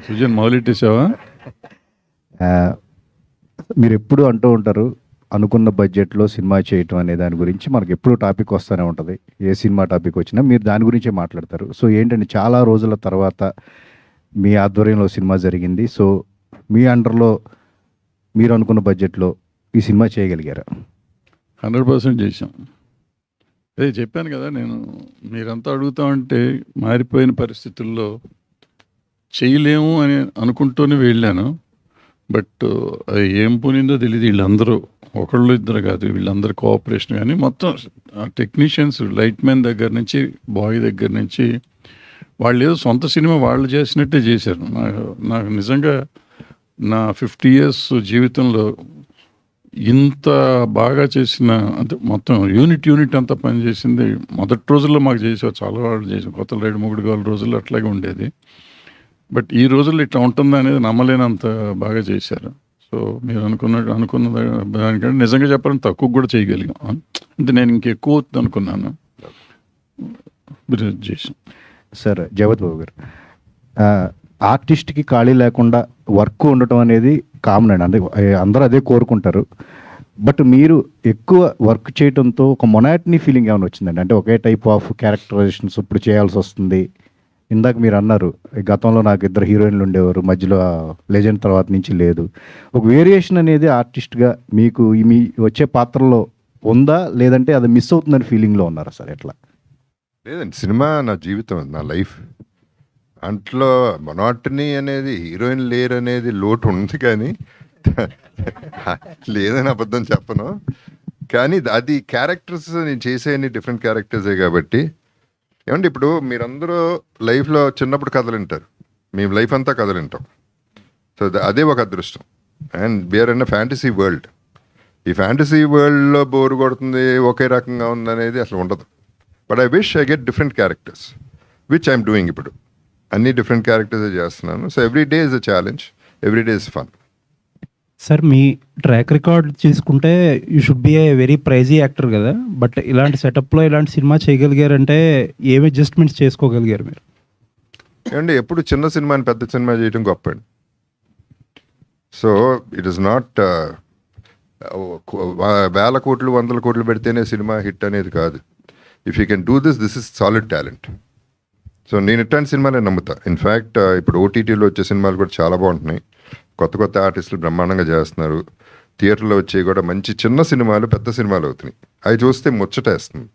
సుజన్ మొదలెట్టేసావా? మీరు ఎప్పుడు అంటూ ఉంటారు అనుకున్న బడ్జెట్లో సినిమా చేయటం అనే దాని గురించి మనకి ఎప్పుడు టాపిక్ వస్తూనే ఉంటుంది. ఏ సినిమా టాపిక్ వచ్చినా మీరు దాని గురించే మాట్లాడతారు. సో ఏంటంటే చాలా రోజుల తర్వాత మీ ఆధ్వర్యంలో సినిమా జరిగింది. సో మీ అండర్లో మీరు అనుకున్న బడ్జెట్లో ఈ సినిమా చేయగలిగారా? 100% చేశాం. అదే చెప్పాను కదా, నేను మీరంతా అడుగుతా ఉంటే మారిపోయిన పరిస్థితుల్లో చేయలేము అని అనుకుంటూనే వెళ్ళాను. బట్ అది ఏం పోనిందో తెలియదు. వీళ్ళందరూ ఒకళ్ళు ఇద్దరు కాదు, వీళ్ళందరూ కోఆపరేషన్ కానీ మొత్తం టెక్నీషియన్స్, లైట్ మ్యాన్ దగ్గర నుంచి బాయ్ దగ్గర నుంచి వాళ్ళు ఏదో సొంత సినిమా వాళ్ళు చేసినట్టే చేశారు. నాకు నిజంగా నా 50 years జీవితంలో ఇంత బాగా చేసిన, అంటే మొత్తం యూనిట్ అంతా పనిచేసింది మొదటి రోజుల్లో మాకు చేసేవారు. చాలా వాళ్ళు చేసారు. కొత్త రైడ్ మొగుడు గారు రోజుల్లో అట్లాగే ఉండేది. బట్ ఈ రోజుల్లో ఇట్లా ఉంటుందా అనేది నమ్మలేనంత బాగా చేశారు. సో మీరు అనుకున్న దానికంటే నిజంగా చెప్పాలంటే తక్కువ కూడా చేయగలిగాం. అంటే నేను ఇంకెక్కువ అవుతుంది అనుకున్నాను. చేసాం. సార్ జగపతి బాబు గారు, ఆర్టిస్ట్కి ఖాళీ లేకుండా వర్క్ ఉండటం అనేది కామన్ అండి. అందరూ అదే కోరుకుంటారు. బట్ మీరు ఎక్కువ వర్క్ చేయడంతో ఒక మొనాటనీ ఫీలింగ్ ఏమైనా వచ్చిందండి? అంటే ఒకే టైప్ ఆఫ్ క్యారెక్టరైజేషన్స్ ఇప్పుడు చేయాల్సి వస్తుంది. ఇందాక మీరు అన్నారు గతంలో నాకు 2 హీరోయిన్లు ఉండేవారు, మధ్యలో లెజెండ్ తర్వాత నుంచి లేదు. ఒక వేరియేషన్ అనేది ఆర్టిస్ట్గా మీకు మీ వచ్చే పాత్రలో ఉందా, లేదంటే అది మిస్ అవుతుందని ఫీలింగ్లో ఉన్నారా సార్? ఎట్లా? లేదండి, సినిమా నా జీవితం, నా లైఫ్. అంట్లో మొనాటనీ అనేది, హీరోయిన్ లేరు అనేది లోటు ఉంది, కానీ లేదని అబద్ధం చెప్పను. కానీ అది క్యారెక్టర్స్, నేను చేసే డిఫరెంట్ క్యారెక్టర్సే కాబట్టి. ఏమంటే ఇప్పుడు మీరందరూ లైఫ్లో చిన్నప్పుడు కథలు వింటారు, మేము లైఫ్ అంతా కథలు వింటాం. సో అదే ఒక అదృష్టం. And we are in a fantasy world. ఈ ఫ్యాంటసీ వరల్డ్లో బోరు కొడుతుంది, ఒకే రకంగా ఉందనేది అసలు ఉండదు. But I wish I get different characters which I'm doing. ఇప్పుడు అన్ని డిఫరెంట్ క్యారెక్టర్స్ చేస్తున్నాను. So every day is a challenge, every day is fun. Sir, మీ ట్రాక్ రికార్డ్ చూసుకుంటే you should be a very pricey actor కదా. But ఇలాంటి సెటప్లో ఇలాంటి cinema చేయగలిగారంటే ఏమి అడ్జస్ట్మెంట్స్ చేసుకోగలిగారు మీరు? ఏమండి, ఎప్పుడు చిన్న సినిమాని పెద్ద సినిమా చేయడం గొప్ప అండి. సో ఇట్ ఈస్ నాట్ వేల కోట్లు 100 కోట్లు పెడితేనే సినిమా హిట్ అనేది కాదు. If you can do this is solid talent. So నేను ఇట్లాంటి సినిమాలే నమ్ముతా. ఇన్ఫ్యాక్ట్ ఇప్పుడు ఓటీటీలో వచ్చే సినిమాలు కూడా చాలా బాగుంటున్నాయి. కొత్త ఆర్టిస్టులు బ్రహ్మాండంగా చేస్తున్నారు. థియేటర్లో వచ్చేవి కూడా మంచి చిన్న సినిమాలు పెద్ద సినిమాలు అవుతున్నాయి. అవి చూస్తే ముచ్చటేస్తుంది.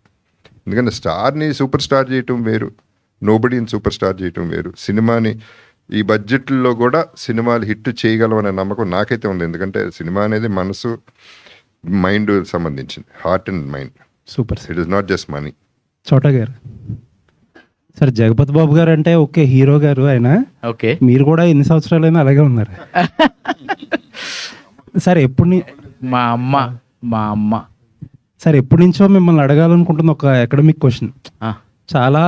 ఎందుకంటే స్టార్ని సూపర్ స్టార్ చేయటం వేరు, నోబడీని సూపర్ స్టార్ చేయటం వేరు. సినిమాని ఈ బడ్జెట్లో కూడా సినిమాలు హిట్ చేయగలం అనే నమ్మకం నాకైతే ఉంది. ఎందుకంటే సినిమా అనేది మనసు, మైండ్ సంబంధించింది, heart and mind. Super. It is not just money. చోటా గారు సార్, జగపతి బాబు గారు అంటే ఓకే హీరో గారు ఆయన, ఓకే, మీరు కూడా ఎన్ని సంవత్సరాలైనా అలాగే ఉన్నారు సార్. మా అమ్మ సార్ ఎప్పటి నుంచో మిమ్మల్ని అడగాలనుకుంటున్న ఒక అకాడమిక్ క్వశ్చన్. చాలా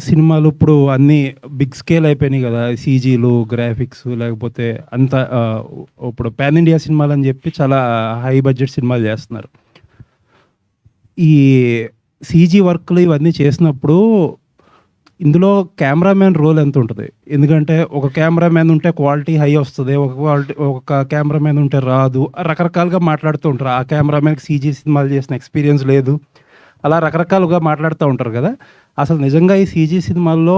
సినిమాలు ఇప్పుడు అన్నీ బిగ్ స్కేల్ అయిపోయినాయి కదా, సీజీలు, గ్రాఫిక్స్, లేకపోతే అంత ఇప్పుడు పాన్ ఇండియా సినిమాలు అని చెప్పి చాలా హై బడ్జెట్ సినిమాలు చేస్తున్నారు. ఈ సీజీ వర్క్లు ఇవన్నీ చేసినప్పుడు ఇందులో కెమెరామ్యాన్ రోల్ ఎంత ఉంటుంది? ఎందుకంటే ఒక కెమెరామ్యాన్ ఉంటే క్వాలిటీ హై వస్తుంది, ఒక కెమెరామ్యాన్ ఉంటే రాదు, రకరకాలుగా మాట్లాడుతూ ఉంటారు. ఆ కెమెరామ్యాన్కి సీజీ సినిమాలు చేసిన ఎక్స్పీరియన్స్ లేదు, అలా రకరకాలుగా మాట్లాడుతూ ఉంటారు కదా. అసలు నిజంగా ఈ సీజీ సినిమాల్లో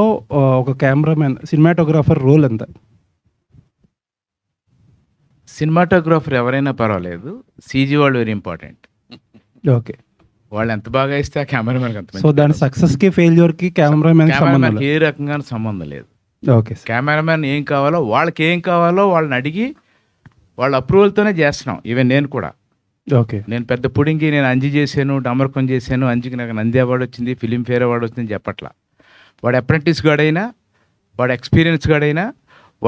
ఒక కెమెరామ్యాన్, సినిమాటోగ్రాఫర్ రోల్ ఎంత? సినిమాటోగ్రాఫర్ ఎవరైనా పర్వాలేదు, సీజీ వాళ్ళు వెరీ ఇంపార్టెంట్. ఓకే, వాళ్ళు ఎంత బాగా ఇస్తే ఆ కెమెరామెన్ అంత. సో దాని సక్సెస్కి ఫెయిల్యూర్కి కెమెరామెన్ ఏ రకంగా సంబంధం లేదు. ఓకే, కెమెరామెన్ ఏం కావాలో, వాళ్ళకి ఏం కావాలో వాళ్ళని అడిగి వాళ్ళ అప్రూవల్తోనే చేస్తున్నాం. ఈవెన్ నేను కూడా. ఓకే, నేను పెద్ద పుడింగి, నేను అంజి చేశాను, డమర్కం చేశాను, అంజికి నాకు నంది అవార్డు వచ్చింది, ఫిలింఫేర్ అవార్డు వచ్చింది చెప్పట్లా. వాడు అప్రెంటిస్ గాడైనా, వాడు ఎక్స్పీరియన్స్ గాడైనా,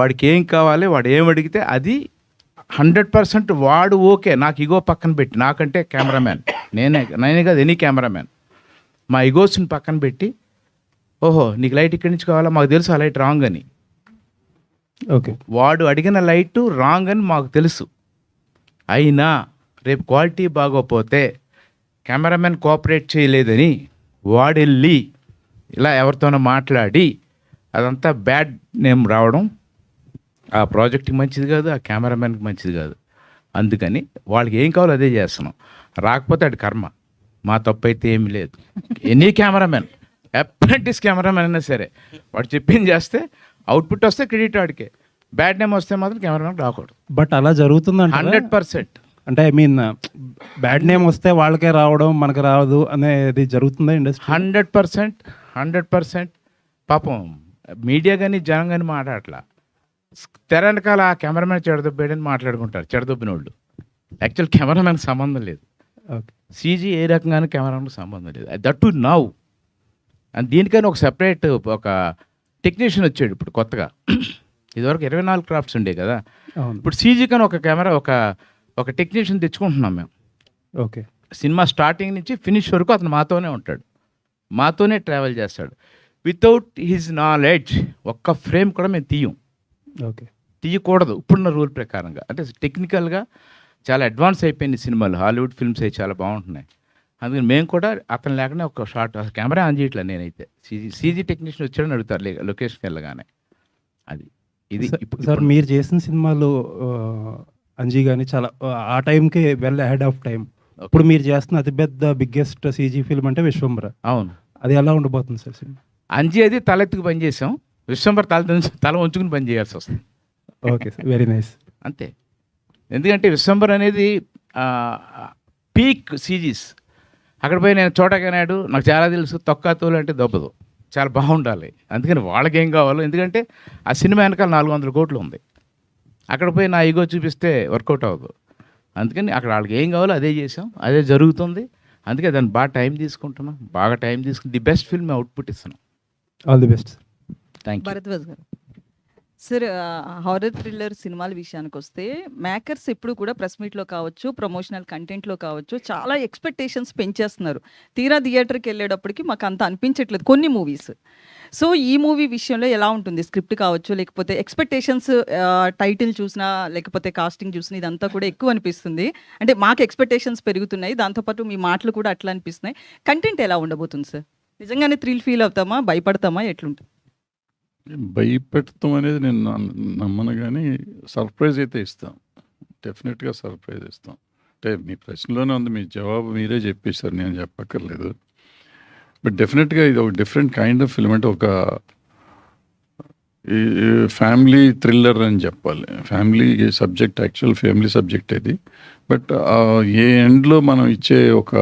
వాడికి ఏం కావాలి, వాడు ఏం అడిగితే అది 100% వాడు ఓకే. నాకు ఇగో పక్కన పెట్టి, నాకంటే కెమెరామ్యాన్ నేనే కాదు, ఎనీ కెమెరామ్యాన్ మా ఇగోస్ని పక్కన పెట్టి, ఓహో నీకు లైట్ ఇక్కడి నుంచి కావాలా, మాకు తెలుసు ఆ లైట్ రాంగ్ అని. ఓకే, వాడు అడిగిన లైట్ రాంగ్ అని మాకు తెలుసు. అయినా రేపు క్వాలిటీ బాగోపోతే కెమెరామెన్ కోఆపరేట్ చేయలేదని వాడెళ్ళి ఇలా ఎవరితోనో మాట్లాడి అదంతా బ్యాడ్ నేమ్ రావడం ఆ ప్రాజెక్ట్కి మంచిది కాదు, ఆ కెమెరామెన్కి మంచిది కాదు. అందుకని వాళ్ళకి ఏం కావాలో అదే చేస్తున్నాం. రాకపోతే అది కర్మ, మా తప్పు అయితే ఏమీ లేదు. ఎనీ కెమెరామెన్, అప్రెంటిస్ కెమెరామెన్ అయినా సరే వాడు చెప్పింది చేస్తే అవుట్పుట్ వస్తే క్రెడిట్ వాడికే, బ్యాడ్ నేమ్ వస్తే మాత్రం కెమెరామెన్ రాకూడదు. బట్ అలా జరుగుతుందంట 100%. అంటే ఐ మీన్ బ్యాడ్ నేమ్ వస్తే వాళ్ళకే రావడం మనకు రాదు అనేది జరుగుతుందా ఇండస్ట్రీ? 100%. పాపం మీడియా కానీ జనం కానీ మాట్లాడట్లా. తెర వెనకాల ఆ కెమెరామెన్ చెడదొబ్బాడని మాట్లాడుకుంటారు, చెడదొబ్బిన వాళ్ళు. యాక్చువల్ కెమెరామెన్కి సంబంధం లేదు, ఓకే. సీజీ ఏ రకంగానూ కెమెరామెన్కి సంబంధం లేదు. That to now. అండ్ దీనికైనా ఒక సెపరేట్ ఒక టెక్నీషియన్ వచ్చాడు ఇప్పుడు కొత్తగా. ఇదివరకు 24 క్రాఫ్ట్స్ ఉండే కదా, అవును. ఇప్పుడు సీజీ కానీ ఒక కెమెరా ఒక టెక్నీషియన్ తెచ్చుకుంటున్నాం మేము. ఓకే. సినిమా స్టార్టింగ్ నుంచి ఫినిష్ వరకు అతను మాతోనే ఉంటాడు, మాతోనే ట్రావెల్ చేస్తాడు. వితౌట్ హిజ్ నాలెడ్జ్ ఒక్క ఫ్రేమ్ కూడా మేము ఓకే. తీయకూడదు ఇప్పుడున్న రూల్ ప్రకారంగా. అంటే టెక్నికల్గా చాలా అడ్వాన్స్ అయిపోయింది సినిమాలు, హాలీవుడ్ ఫిల్మ్స్ అవి చాలా బాగుంటున్నాయి. అందుకని మేము కూడా అతను లేకనే ఒక షార్ట్ కెమెరా ఆన్ చేయట్లేదు నేనైతే. సీజీ టెక్నీషియన్ వచ్చాడని అడుగుతారు లొకేషన్కి వెళ్ళగానే. అది ఇది సార్ మీరు చేసిన సినిమాలు అంజీ కానీ చాలా ఆ టైంకి వెల్ అహెడ్ ఆఫ్ టైం. ఇప్పుడు మీరు చేస్తున్న అతిపెద్ద బిగ్గెస్ట్ సీజీ ఫిల్మ్ అంటే విశ్వంబర. అవును. అది ఎలా ఉండబోతుంది సార్ సినిమా? అంజీ అది తలెత్తుకు పని చేసాం, విశ్వంబర్ తల ఉంచుకుని పని చేయాల్సి వస్తుంది. Okay sir, very nice. అంతే. ఎందుకంటే విశ్వంబర్ అనేది పీక్ సీజీస్. అక్కడ పోయి నేను చోటకనాడు నాకు చాలా తెలుసు, తొక్క తోలు అంటే దొబ్బదు, చాలా బాగుండాలి. అందుకని వాళ్ళకి ఏం కావాలో, ఎందుకంటే ఆ సినిమా వెనకాల 400 కోట్లు ఉంది. అక్కడ పోయి నా ఈగో చూపిస్తే వర్కౌట్ అవ్వదు. అందుకని అక్కడ వాళ్ళకి ఏం కావాలో అదే చేసాం, అదే జరుగుతుంది. అందుకే దాన్ని బాగా టైం తీసుకుంటున్నాం, బాగా టైం తీసుకుని ది బెస్ట్ ఫిల్మ్ అవుట్పుట్ ఇస్తున్నాం. All the best. Thank you. Bharadwaj గారు, సార్ హారర్ థ్రిల్లర్ సినిమాల విషయానికి వస్తే మేకర్స్ ఎప్పుడు కూడా ప్రెస్ మీట్లో కావచ్చు, ప్రమోషనల్ కంటెంట్లో కావచ్చు, చాలా ఎక్స్పెక్టేషన్స్ పెంచేస్తున్నారు. తీరా థియేటర్కి వెళ్ళేటప్పటికి మాకు అంత అనిపించట్లేదు కొన్ని మూవీస్. సో ఈ మూవీ విషయంలో ఎలా ఉంటుంది? స్క్రిప్ట్ కావచ్చు, లేకపోతే ఎక్స్పెక్టేషన్స్, టైటిల్ చూసినా లేకపోతే కాస్టింగ్ చూసినా ఇదంతా కూడా ఎక్కువ అనిపిస్తుంది. అంటే మాకు ఎక్స్పెక్టేషన్స్ పెరుగుతున్నాయి, దాంతోపాటు మీ మాటలు కూడా అట్లా అనిపిస్తున్నాయి. కంటెంట్ ఎలా ఉండబోతుంది సార్? నిజంగానే థ్రిల్ ఫీల్ అవుతామా, భయపడతామా, ఎట్లుంటుంది? భయపెడతాం అనేది నేను నమ్మను, కానీ సర్ప్రైజ్ అయితే ఇస్తాం, డెఫినెట్గా సర్ప్రైజ్ ఇస్తాం. అంటే మీ ప్రశ్నలోనే ఉంది, మీ జవాబు మీరే చెప్పేశారు, నేను చెప్పక్కర్లేదు. బట్ డెఫినెట్గా ఇది ఒక డిఫరెంట్ కైండ్ ఆఫ్ ఫిల్మ్. అంటే ఒక ఫ్యామిలీ థ్రిల్లర్ అని చెప్పాలి. Family subject, actual family subject ఇది. బట్ ఏ ఎండ్లో మనం ఇచ్చే ఒక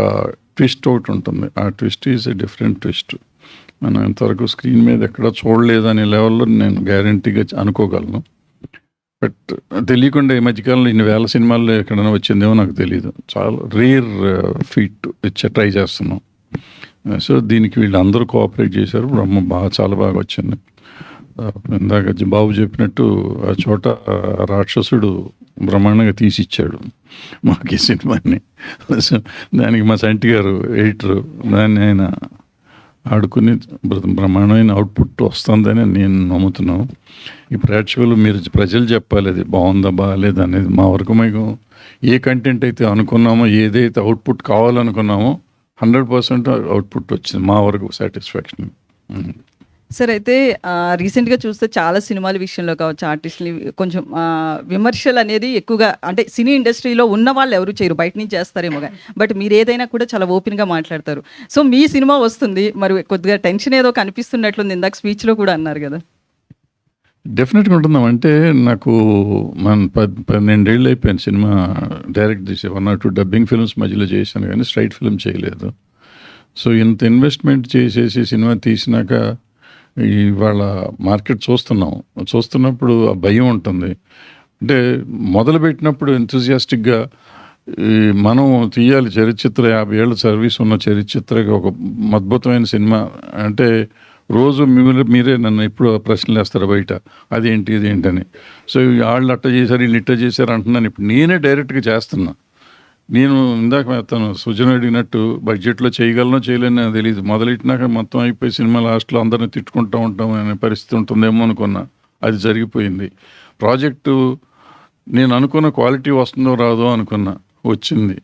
ట్విస్ట్ ఒకటి ఉంటుంది. ఆ twist is a different twist. మనం ఇంతవరకు స్క్రీన్ మీద ఎక్కడ చూడలేదనే లెవెల్లో నేను గ్యారంటీగా అనుకోగలను. బట్ తెలియకుండా ఈ మధ్యకాలంలో ఇన్ని వేల సినిమాల్లో ఎక్కడైనా వచ్చిందేమో నాకు తెలియదు. చాలా రేర్ ఫీట్ ట్రై చేస్తున్నాం. సో దీనికి వీళ్ళందరూ కోఆపరేట్ చేశారు. చాలా బాగా వచ్చింది. ఇందాక బాబు చెప్పినట్టు ఆ చోట రాక్షసుడు బ్రహ్మాండంగా తీసిచ్చాడు మాకు ఈ సినిమాని. సో దానికి మా సంటి గారు ఎడిటరు, దాన్ని ఆయన ఆడుకుని బ్రహ్మాండమైన అవుట్పుట్ వస్తుందని నేను నమ్ముతున్నాను. ఈ ప్రేక్షకులు ప్రజలు చెప్పాలి అది బాగుందా బాగాలేదా అనేది. మా వరకు మేము ఏ కంటెంట్ అయితే అనుకున్నామో, ఏదైతే అవుట్పుట్ కావాలనుకున్నామో 100% అవుట్పుట్ వచ్చింది మా వరకు, సాటిస్ఫాక్షన్. సార్ అయితే రీసెంట్గా చూస్తే చాలా సినిమాల విషయంలో కావచ్చు, ఆర్టిస్టులు కొంచెం విమర్శలు అనేది ఎక్కువగా, అంటే సినీ ఇండస్ట్రీలో ఉన్న వాళ్ళు ఎవరు చేయరు, బయట నుంచి చేస్తారేమో కానీ. బట్ మీరు ఏదైనా కూడా చాలా ఓపెన్గా మాట్లాడతారు. సో మీ సినిమా వస్తుంది, మరి కొద్దిగా టెన్షన్ ఏదో కనిపిస్తున్నట్లుంది, ఇందాక స్పీచ్లో కూడా అన్నారు కదా. డెఫినెట్గా ఉంటున్నాం. అంటే నాకు మన 12 ఏళ్ళు అయిపోయింది సినిమా డైరెక్ట్ చేసి. 1 or 2 డబ్బింగ్ ఫిల్మ్స్ మధ్యలో చేశాను, కానీ స్ట్రైట్ ఫిల్మ్ చేయలేదు. సో ఇంత ఇన్వెస్ట్మెంట్ చేసేసి సినిమా తీసినాక ఇవాళ మార్కెట్ చూస్తున్నప్పుడు ఆ భయం ఉంటుంది. అంటే మొదలుపెట్టినప్పుడు ఎంతూజియాస్టిక్గా మనం తీయాలి చరిత్ర, 50 ఏళ్ళ సర్వీస్ ఉన్న చరిత్రకి ఒక అద్భుతమైన సినిమా అంటే రోజు మీరే నన్ను ఎప్పుడు ప్రశ్నలు వేస్తారు బయట, అదేంటి ఇదేంటని. సో వాళ్ళు అట్ట చేశారు, వీళ్ళు ఇట్ట చేశారు అంటున్నాను. ఇప్పుడు నేనే డైరెక్ట్గా చేస్తున్నా. నేను ఇందాక తను సుజన్ అడిగినట్టు బడ్జెట్లో చేయగలనో చేయలేనో నాకు తెలియదు. మొదలెట్టినాక మొత్తం అయిపోయి సినిమా లాస్ట్లో అందరిని తిట్టుకుంటూ ఉంటాం అనే పరిస్థితి ఉంటుందేమో అనుకున్నా. అది జరిగిపోయింది. ప్రాజెక్టు నేను అనుకున్న క్వాలిటీ వస్తుందో రాదో అనుకున్నా. వచ్చింది.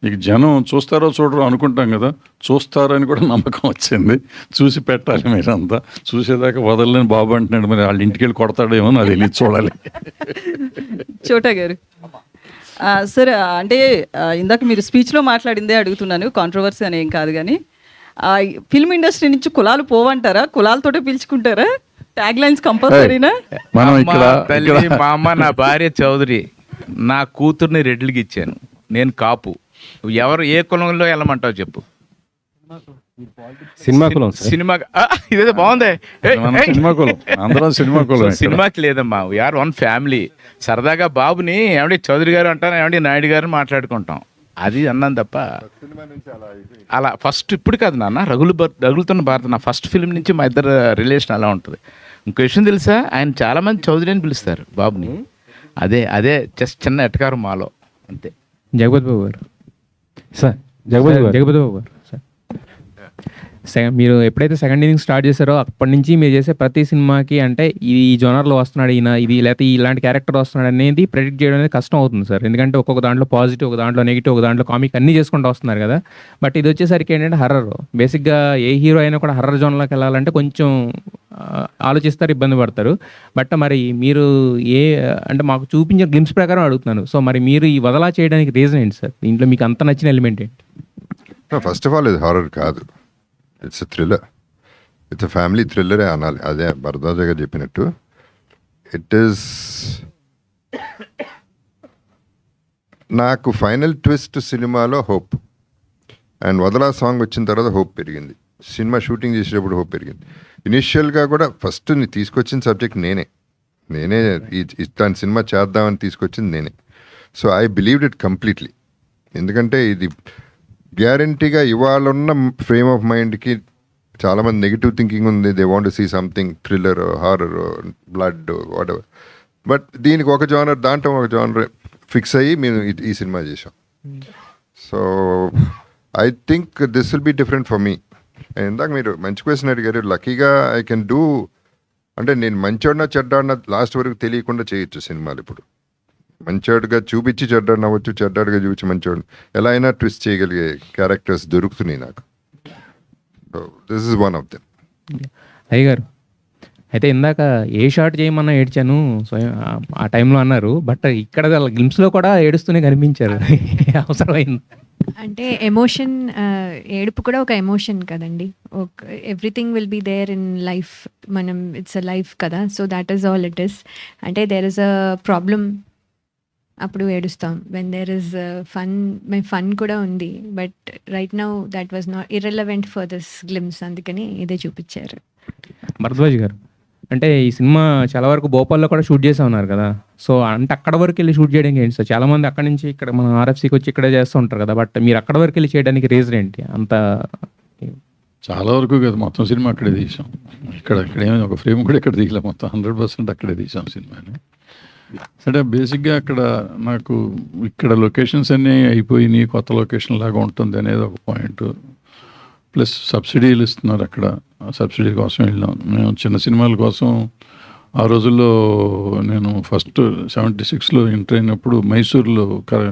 ఇక జనం చూస్తారో చూడరో అనుకుంటాం కదా, చూస్తారని కూడా నమ్మకం వచ్చింది. చూసి పెట్టాలి మీరంతా. చూసేదాకా వదలలేని బాబు అంటున్నాడు, మరి వాళ్ళ ఇంటికి వెళ్ళి కొడతాడేమో అది వెళ్ళి చూడాలి. చోటా గారు సార్, అంటే ఇందాక మీరు స్పీచ్లో మాట్లాడిందే అడుగుతున్నాను, కాంట్రవర్సీ అని ఏం కాదు కానీ ఫిల్మ్ ఇండస్ట్రీ నుంచి కులాలు పోవంటారా? కులాలతోటే పిలుచుకుంటారా? Tag lines కంపల్సరీనా? మనం అమ్మ, ఇక్కడ తల్లి, మా అమ్మ, నా భార్య చౌదరి, నా కూతుర్ని రెడ్లకి ఇచ్చాను, నేను కాపు. ఎవరు ఏ కులంలో వెళ్ళమంటావు చెప్పు? సినిమా కులం సార్. సినిమా ఇదేదో బాగుంది. మన సినిమా కులం, అందరం సినిమా కులం ఇక్కడ. సినిమాకి లేదమ్మా, వీఆర్ వన్ ఫ్యామిలీ. సరదాగా బాబుని ఏమండి చౌదరి గారు అంటాను, ఏమండి నాయుడు గారు మాట్లాడుకుంటాం, అది అన్నాను తప్ప అలా ఫస్ట్ ఇప్పుడు కాదు నాన్న. రగులుతున్న భారత నా ఫస్ట్ ఫిల్మ్ నుంచి మా ఇద్దరు రిలేషన్ అలా ఉంటుంది. ఇంకో విషయం తెలుసా, ఆయన చాలామంది చౌదరి అని పిలుస్తారు బాబుని. అదే అదే జస్ట్ చిన్న ఎటకారం మాలో, అంతే. జగపతి బాబు గారు సార్ జగపతి బాబు గారు మీరు ఎప్పుడైతే సెకండ్ ఇన్నింగ్ స్టార్ట్ చేశారో అప్పటి నుంచి మీరు చేసే ప్రతి సినిమాకి అంటే ఈ జోనర్లో వస్తున్నాడు ఈయన, ఇది లేకపోతే ఇలాంటి క్యారెక్టర్ వస్తున్నాడు అనేది ప్రెడిక్ట్ చేయడం అనేది కష్టం అవుతుంది సార్. ఎందుకంటే ఒక్కొక్క దాంట్లో పాజిటివ్, ఒక దాంట్లో నెగిటివ్, ఒక దాంట్లో కామిక్ అన్నీ చేసుకుంటూ వస్తున్నారు కదా. బట్ ఇది వచ్చేసరికి ఏంటంటే హర్రర్. బేసిక్గా ఏ హీరో అయినా కూడా హర్రర్ జోన్లోకి వెళ్ళాలంటే కొంచెం ఆలోచిస్తారు, ఇబ్బంది పడతారు. బట్ మరి మీరు అంటే మాకు చూపించిన గ్లిమ్స్ ప్రకారం అడుగుతున్నాను. సో మరి మీరు ఈ వదలా చేయడానికి రీజన్ ఏంటి సార్? దీంట్లో మీకు అంత నచ్చిన ఎలిమెంట్ ఏంటి? ఫస్ట్ ఆఫ్ ఆల్ ఇది హారర్ కాదు, it's a thriller. It's a family థ్రిల్లరే అనాలి. అదే భరద్వాజ గారు చెప్పినట్టు ఇట్ ఈస్. నాకు ఫైనల్ ట్విస్ట్ సినిమాలో హోప్, అండ్ వదలా సాంగ్ వచ్చిన తర్వాత హోప్ పెరిగింది. సినిమా షూటింగ్ చేసేటప్పుడు హోప్ పెరిగింది. ఇనిషియల్గా కూడా ఫస్ట్ నీ తీసుకొచ్చిన సబ్జెక్ట్ నేనే దాని సినిమా చేద్దామని తీసుకొచ్చింది నేనే. So I believed it completely. ఎందుకంటే ఇది గ్యారంటీగా ఇవాళ ఉన్న ఫ్రేమ్ ఆఫ్ మైండ్కి చాలామంది నెగిటివ్ థింకింగ్ ఉంది. They want see something thriller, horror, blood, whatever. But దీనికి ఒక జానర్, దాంట్లో ఒక జానర్ ఫిక్స్ అయ్యి మేము ఈ సినిమా చేసాం. So I think this will be different for me. ఇందాక మీరు మంచి క్వశ్చన్ అడిగారు. లక్కీగా ఐ కెన్ డూ, అంటే నేను మంచోడినా చెడ్డాడినా లాస్ట్ వరకు తెలియకుండా చేయొచ్చు సినిమాలు. ఇప్పుడు మంచోడుగా చూపించి చెడ్డాడు నవ్వచ్చు, చెడ్డాడుగా చూపించి మంచోడు ఎలా అయినా ట్విస్ట్ చేయగలిగే క్యారెక్టర్స్ దొరుకుతున్నాయి నాకు. So this is one of them. అయ్య గారు అయితే ఇందాక ఏ షాట్ చేయమన్నా ఏడ్చాను స్వయం ఆ టైంలో అన్నారు. బట్ ఇక్కడ గ్లిమ్స్లో కూడా ఏడుస్తూనే కనిపించారు. అవసరమైంది అంటే ఎమోషన్, ఏడుపు కూడా ఒక ఎమోషన్ కదండి. Everything will be there in life. మనం ఇట్స్ అ లైఫ్ కదా, so that is all it is. అంటే దేర్ ఇస్ అ ప్రాబ్లం, అప్పుడు ఏడుస్తాం. When there is fun, my fun కూడా ఉంది. But right now that was not irrelevant for this glimpse, అందుకని ఇదే చూపించారు. భరద్వాజ్ గారు అంటే ఈ సినిమా చాలా వరకు భోపాల్లో కూడా షూట్ చేసా ఉన్నారు కదా. సో అంటే అక్కడ వరకు వెళ్ళి షూట్ చేయడానికి ఏంటి సార్? చాలా మంది అక్కడ నుంచి ఇక్కడ మన ఆర్ఎఫ్సీకి వచ్చి ఇక్కడే చేస్తూ ఉంటారు కదా. బట్ మీరు అక్కడ వరకు వెళ్ళి చేయడానికి రీజన్ ఏంటి? అంత చాలా వరకు కదా, మొత్తం సినిమా అక్కడే తీసాం. ఇక్కడేమైనా ఒక ఫ్రేమ్ కూడా ఇక్కడ తీయలే, మొత్తం 100% అక్కడే తీసాం సినిమాని. అంటే బేసిక్గా అక్కడ నాకు ఇక్కడ లొకేషన్స్ అన్నీ అయిపోయినాయి, కొత్త లొకేషన్ లాగా ఉంటుంది అనేది ఒక పాయింట్. ప్లస్ సబ్సిడీలు ఇస్తున్నారు అక్కడ, సబ్సిడీ కోసం వెళ్ళాం మేము. చిన్న సినిమాల కోసం ఆ రోజుల్లో నేను ఫస్ట్ 76లో ఎంటర్ అయినప్పుడు మైసూర్లో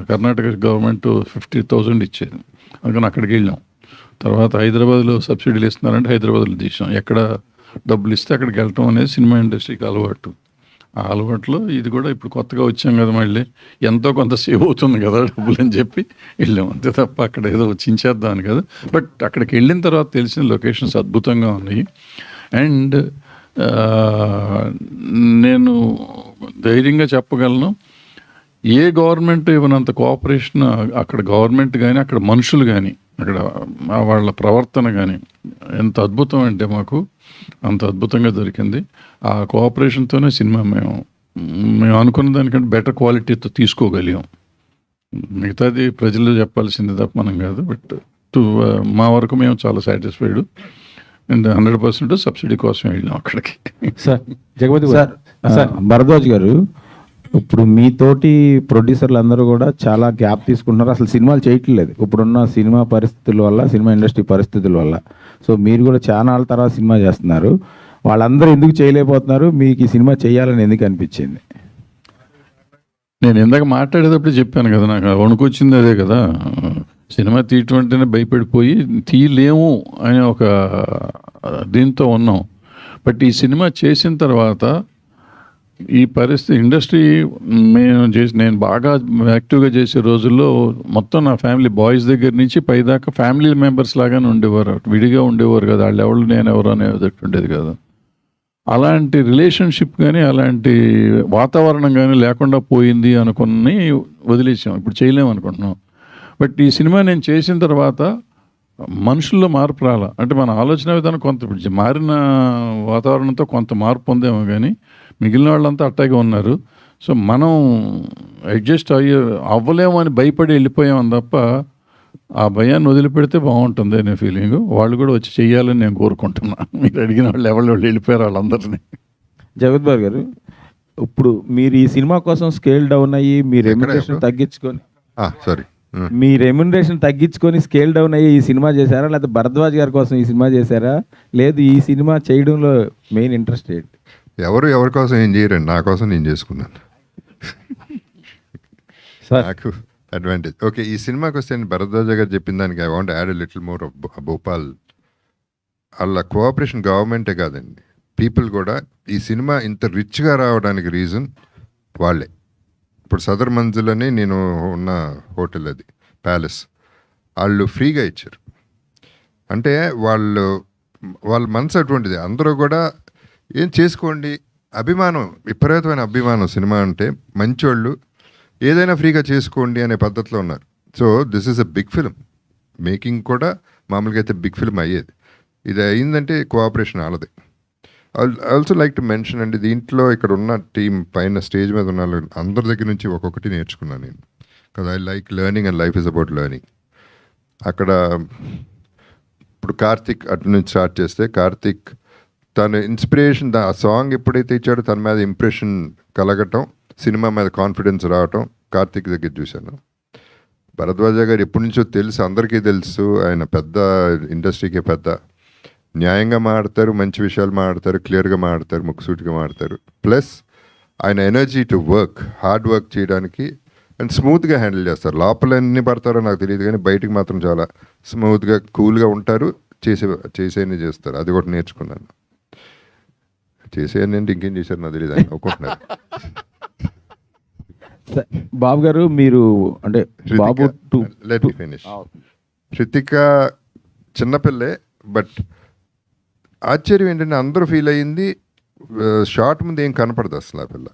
కర్ణాటక గవర్నమెంట్ 50,000 ఇచ్చేది, అందుకని అక్కడికి వెళ్ళాం. తర్వాత హైదరాబాద్లో సబ్సిడీలు ఇస్తున్నారంటే హైదరాబాద్లో తీసాం. ఎక్కడ డబ్బులు ఇస్తే అక్కడికి వెళ్ళటం అనేది సినిమా ఇండస్ట్రీకి అలవాటు. ఆ అలవాట్లో ఇది కూడా ఇప్పుడు కొత్తగా వచ్చాం కదా, మళ్ళీ ఎంతో కొంత సేవ్ అవుతుంది కదా డబ్బులు అని చెప్పి వెళ్ళాం, అంతే తప్ప అక్కడ ఏదో చించేద్దామని కదా. బట్ అక్కడికి వెళ్ళిన తర్వాత తెలిసిన లొకేషన్స్ అద్భుతంగా ఉన్నాయి. అండ్ నేను ధైర్యంగా చెప్పగలను, ఏ గవర్నమెంట్ ఇవ్వనంత కోఆపరేషన్ అక్కడ గవర్నమెంట్ కానీ అక్కడ మనుషులు కానీ అక్కడ వాళ్ళ ప్రవర్తన కానీ ఎంత అద్భుతం అంటే మాకు అంత అద్భుతంగా దొరికింది. ఆ కోఆపరేషన్తోనే సినిమా మేము అనుకున్న దానికంటే బెటర్ క్వాలిటీతో తీసుకోగలిగాం. మిగతాది ప్రజలు చెప్పాల్సింది తప్ప మనం కాదు. బట్ మా వరకు మేము చాలా సాటిస్ఫైడ్. అండ్ 100% సబ్సిడీ కోసం వెళ్ళాం అక్కడికి. సార్ జగపతి సార్, భరద్వాజ్ గారు, ఇప్పుడు మీతోటి ప్రొడ్యూసర్లు అందరూ కూడా చాలా గ్యాప్ తీసుకుంటున్నారు, అసలు సినిమాలు చేయట్లేదు ఇప్పుడున్న సినిమా పరిస్థితుల వల్ల, సినిమా ఇండస్ట్రీ పరిస్థితుల వల్ల. సో మీరు కూడా చాలా నాళ్ళ తర్వాత సినిమా చేస్తున్నారు, వాళ్ళందరూ ఎందుకు చేయలేకపోతున్నారు? మీకు ఈ సినిమా చేయాలని ఎందుకు అనిపించింది? నేను ఇందాక మాట్లాడేటప్పుడు చెప్పాను కదా, నాకు వణుకొచ్చింది అదే కదా. సినిమా తీయటం అంటేనే భయపడిపోయి తీయలేము అనే ఒక దీంతో ఉన్నాం. బట్ ఈ సినిమా చేసిన తర్వాత ఈ పరిస్థితి ఇండస్ట్రీ నేను బాగా యాక్టివ్గా చేసే రోజుల్లో మొత్తం నా ఫ్యామిలీ బాయ్స్ దగ్గర నుంచి పైదాకా ఫ్యామిలీ మెంబర్స్ లాగానే ఉండేవారు, విడిగా ఉండేవారు కదా. వాళ్ళు ఎవరు నేను ఎవరు అనేది ఉండేది కదా. అలాంటి రిలేషన్షిప్ కానీ అలాంటి వాతావరణం కానీ లేకుండా పోయింది అనుకుని వదిలేసాం. ఇప్పుడు చేయలేము అనుకుంటున్నాం. బట్ ఈ సినిమా నేను చేసిన తర్వాత మనుషుల్లో మార్పు రాలా. అంటే మన ఆలోచన విధానం కొంత మారిన వాతావరణంతో కొంత మార్పు పొందేమో కానీ మిగిలిన వాళ్ళంతా అట్టాగే ఉన్నారు. సో మనం అడ్జస్ట్ అవ్వలేము అని భయపడి వెళ్ళిపోయాం తప్ప ఆ భయాన్ని వదిలిపెడితే బాగుంటుంది అనే ఫీలింగ్. వాళ్ళు కూడా వచ్చి చెయ్యాలని నేను కోరుకుంటున్నా. మీరు అడిగిన వాళ్ళు ఎవరు వెళ్ళిపోయారు వాళ్ళందరినీ. జగత్ బాబు గారు, ఇప్పుడు మీరు ఈ సినిమా కోసం స్కేల్ డౌన్ అయ్యి మీ రెమ్యునరేషన్ తగ్గించుకొని సారీ మీ రెమ్యునరేషన్ తగ్గించుకొని స్కేల్ డౌన్ అయ్యి ఈ సినిమా చేశారా, లేకపోతే భరద్వాజ్ గారి కోసం ఈ సినిమా చేశారా, లేదు ఈ సినిమా చేయడంలో మెయిన్ ఇంట్రెస్ట్ ఏంటి? ఎవరి కోసం ఏం చేయరండి, నా కోసం నేను చేసుకున్నాను. నాకు అడ్వాంటేజ్. ఓకే, ఈ సినిమాకి వస్తే భరద్వాజ గారు చెప్పిన దానికి I want add little more of Bhopal. వాళ్ళ కోఆపరేషన్ గవర్నమెంటే కాదండి, పీపుల్ కూడా. ఈ సినిమా ఇంత రిచ్గా రావడానికి రీజన్ వాళ్ళే. ఇప్పుడు సదర్ మంజిల్ అని నేను ఉన్న హోటల్, అది ప్యాలెస్, వాళ్ళు ఫ్రీగా ఇచ్చారు. అంటే వాళ్ళ మనసు అటువంటిది. అందరూ కూడా ఏం చేసుకోండి, అభిమానం, విపరీతమైన అభిమానం. సినిమా అంటే మంచోళ్ళు, ఏదైనా ఫ్రీగా చేసుకోండి అనే పద్ధతిలో ఉన్నారు. So this is a big film. Making కూడా మామూలుగా అయితే బిగ్ ఫిల్మ్ అయ్యేది. ఇది అయిందంటే కోఆపరేషన్ వాళ్ళది. ఆల్సో లైక్ టు మెన్షన్ అండి, దీంట్లో ఇక్కడ ఉన్న టీం పైన స్టేజ్ మీద ఉన్న అందరి దగ్గర నుంచి ఒక్కొక్కటి నేర్చుకున్నాను నేను. కదా I like learning and life is about learning. అక్కడ ఇప్పుడు కార్తిక్ అటు నుంచి స్టార్ట్ చేస్తే, కార్తిక్ తన ఇన్స్పిరేషన్, ఆ సాంగ్ ఎప్పుడైతే ఇచ్చాడో తన మీద ఇంప్రెషన్ కలగటం, సినిమా మీద కాన్ఫిడెన్స్ రావటం కార్తిక్ దగ్గర చూశాను. భరద్వాజ గారు ఎప్పటి నుంచో తెలుసు, అందరికీ తెలుసు. ఆయన పెద్ద ఇండస్ట్రీకే పెద్ద. న్యాయంగా మాడతారు, మంచి విషయాలు మాడతారు, క్లియర్గా మాడతారు, ముక్కుసూటిగా మాడతారు. ప్లస్ ఆయన energy to work, hard work చేయడానికి అండ్ స్మూత్గా హ్యాండిల్ చేస్తారు. లోపల ఎన్ని పడతారో నాకు తెలియదు కానీ బయటికి మాత్రం చాలా స్మూత్గా కూల్గా ఉంటారు. చేసేయని చేస్తారు. అది కూడా నేర్చుకున్నాను. చేసేయని అంటే ఇంకేం చేశారు నాకు తెలియదు, ఆయన ఒక్కొక్కన్నారు. బాబు గారు, మీరు అంటే బాబు let me finish. Hrithika చిన్నపిల్లే, but ఆశ్చర్యం ఏంటంటే అందరూ ఫీల్ అయ్యింది షార్ట్ ముందు ఏం కనపడదు అసలు. ఆ పిల్ల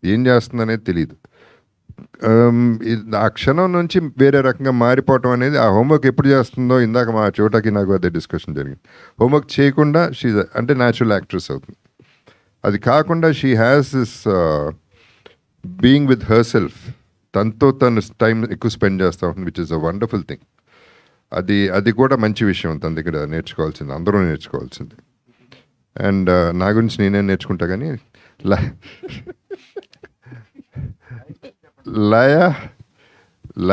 ఏం చేస్తుంది అనేది తెలియదు. ఆ క్షణం నుంచి వేరే రకంగా మారిపోవటం అనేది, ఆ హోంవర్క్ ఎప్పుడు చేస్తుందో, ఇందాక మా చోటకి నాకు అదే డిస్కషన్ జరిగింది. హోంవర్క్ చేయకుండా షీ అంటే న్యాచురల్ యాక్ట్రెస్ అవుతుంది. అది కాకుండా she has this being with her self, తనతో తను టైం ఎక్కువ స్పెండ్ చేస్తూ ఉంటుంది, which is a wonderful thing. అది కూడా మంచి విషయం తన దగ్గర నేర్చుకోవాల్సింది, అందరూ నేర్చుకోవాల్సింది. అండ్ నా గురించి నేనే నేర్చుకుంటా కానీ Laya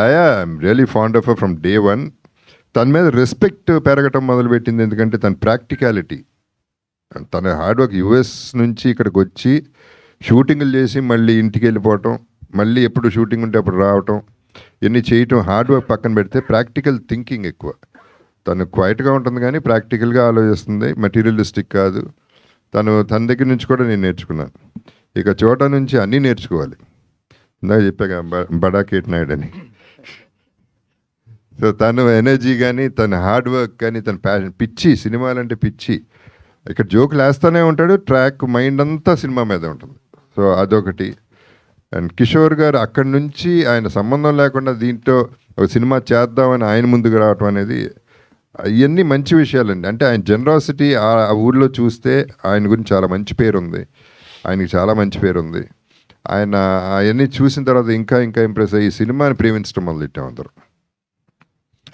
I'm really fond of from day one. తన మీద రెస్పెక్ట్ పెరగటం మొదలుపెట్టింది, ఎందుకంటే తన ప్రాక్టికాలిటీ, తన హార్డ్ వర్క్. యుఎస్ నుంచి ఇక్కడికి వచ్చి షూటింగ్లు చేసి మళ్ళీ ఇంటికి వెళ్ళిపోవటం, మళ్ళీ ఎప్పుడు షూటింగ్ ఉంటే అప్పుడు రావటం, ఇవన్నీ చేయటం. హార్డ్ వర్క్ పక్కన పెడితే ప్రాక్టికల్ థింకింగ్ ఎక్కువ. తను క్వైట్గా ఉంటుంది కానీ ప్రాక్టికల్గా ఆలోచిస్తుంది, మెటీరియలిస్టిక్ కాదు. తన దగ్గర నుంచి కూడా నేను నేర్చుకున్నాను. ఇక చోట నుంచి అన్నీ నేర్చుకోవాలి. ఇందాక చెప్పాక బడా కేట్ నాయుడు అని. సో తను ఎనర్జీ కానీ, తన హార్డ్ వర్క్ కానీ, తన ప్యాషన్, పిచ్చి, సినిమాలంటే పిచ్చి. ఇక్కడ జోకులు వేస్తూనే ఉంటాడు, ట్రాక్ మైండ్ అంతా సినిమా మీద ఉంటుంది. సో అదొకటి. అండ్ కిషోర్ గారు అక్కడి నుంచి ఆయన సంబంధం లేకుండా దీంట్లో ఒక సినిమా చేద్దామని ఆయన ముందుకు రావటం అనేది, ఇవన్నీ మంచి విషయాలండి. అంటే ఆయన జనరాసిటీ ఆ ఊర్లో చూస్తే ఆయన గురించి చాలా మంచి పేరు ఉంది, ఆయనకి చాలా మంచి పేరు ఉంది. ఆయన అవన్నీ చూసిన తర్వాత ఇంకా ఇంప్రెస్ అయ్యి సినిమాని ప్రేమించడం మొదలెట్టాం అందరూ.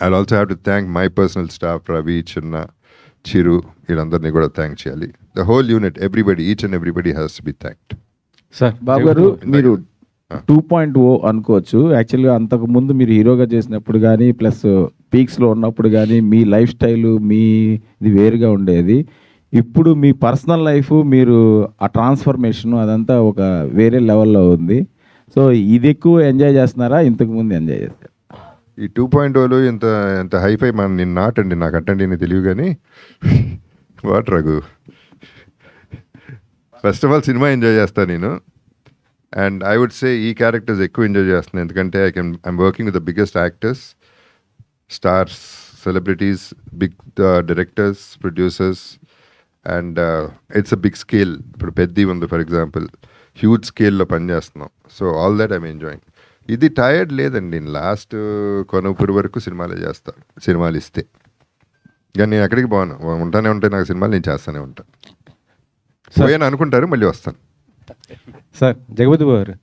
I also have to thank my personal staff, Ravi, Chinna, Chiru, వీళ్ళందరినీ కూడా థ్యాంక్ చేయాలి. The whole unit, everybody, each and everybody has to be thanked. Sir Babu గారు, మీరు 2.0 అనుకోవచ్చు. యాక్చువల్గా అంతకుముందు మీరు హీరోగా చేసినప్పుడు కానీ, ప్లస్ పీక్స్లో ఉన్నప్పుడు కానీ మీ లైఫ్ స్టైలు ఇది వేరుగా ఉండేది. ఇప్పుడు మీ పర్సనల్ లైఫ్, మీరు ఆ ట్రాన్స్ఫర్మేషన్ అదంతా ఒక వేరే లెవెల్లో ఉంది. సో ఇది ఎక్కువ ఎంజాయ్ చేస్తున్నారా, ఇంతకు ముందు ఎంజాయ్ చేస్తారు? ఈ 2.0 ఇంత ఎంత హైఫై మన నేను నాటండి, నాకు అట్టండి నేను తెలియదు కానీ what Raghu, first of all cinema enjoy చేస్తాను నేను. అండ్ ఐ వుడ్ సే ఈ క్యారెక్టర్స్ ఎక్కువ ఎంజాయ్ చేస్తున్నాను, ఎందుకంటే I'm working with the biggest actors, stars, celebrities, big directors, producers, and it's a big scale. ఇప్పుడు పెద్ద ఉంది ఫర్ ఎగ్జాంపుల్, హ్యూజ్ స్కేల్లో పనిచేస్తున్నాం. So all that I'm enjoying. ఇది టైర్డ్ లేదండి, నేను లాస్ట్ కొనుపూరు వరకు సినిమాలే చేస్తాను, సినిమాలు ఇస్తే. కానీ నేను ఎక్కడికి పోను, ఉంటానే ఉంటాయి నాకు సినిమాలు, నేను చేస్తూనే ఉంటాను. పోయాను అనుకుంటారు, మళ్ళీ వస్తాను. సార్ జగపతి గారు,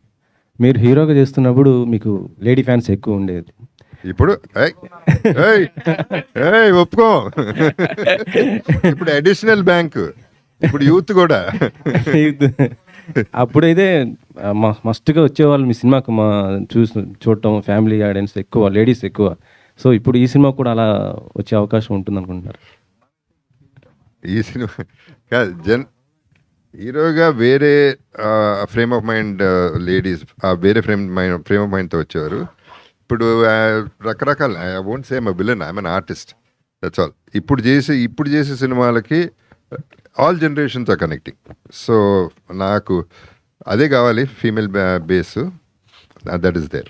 మీరు హీరోగా చేస్తున్నప్పుడు మీకు లేడీ ఫ్యాన్స్ ఎక్కువ ఉండేది. ఇప్పుడు ఒప్పుకో, ఇప్పుడు అడిషనల్ బ్యాంక్, ఇప్పుడు యూత్ కూడా. అప్పుడైతే మస్ట్గా వచ్చేవాళ్ళు మీ సినిమాకు, మా చూడటం ఫ్యామిలీ ఆడియన్స్ ఎక్కువ, లేడీస్ ఎక్కువ. సో ఇప్పుడు ఈ సినిమా కూడా అలా వచ్చే అవకాశం ఉంటుంది అనుకుంటున్నారు? ఈ సినిమా కాదు, హీరోగా వేరే ఫ్రేమ్ ఆఫ్ మైండ్ లేడీస్ వేరే ఫ్రేమ్ ఆఫ్ మైండ్తో వచ్చేవారు. ఇప్పుడు రకరకాల, I won't say I'm villain, I'm an artist, that's all. ఇప్పుడు చేసే సినిమాలకి ఆల్ జనరేషన్స్ ఆర్ కనెక్టింగ్. సో నాకు అదే కావాలి, female base, that is there.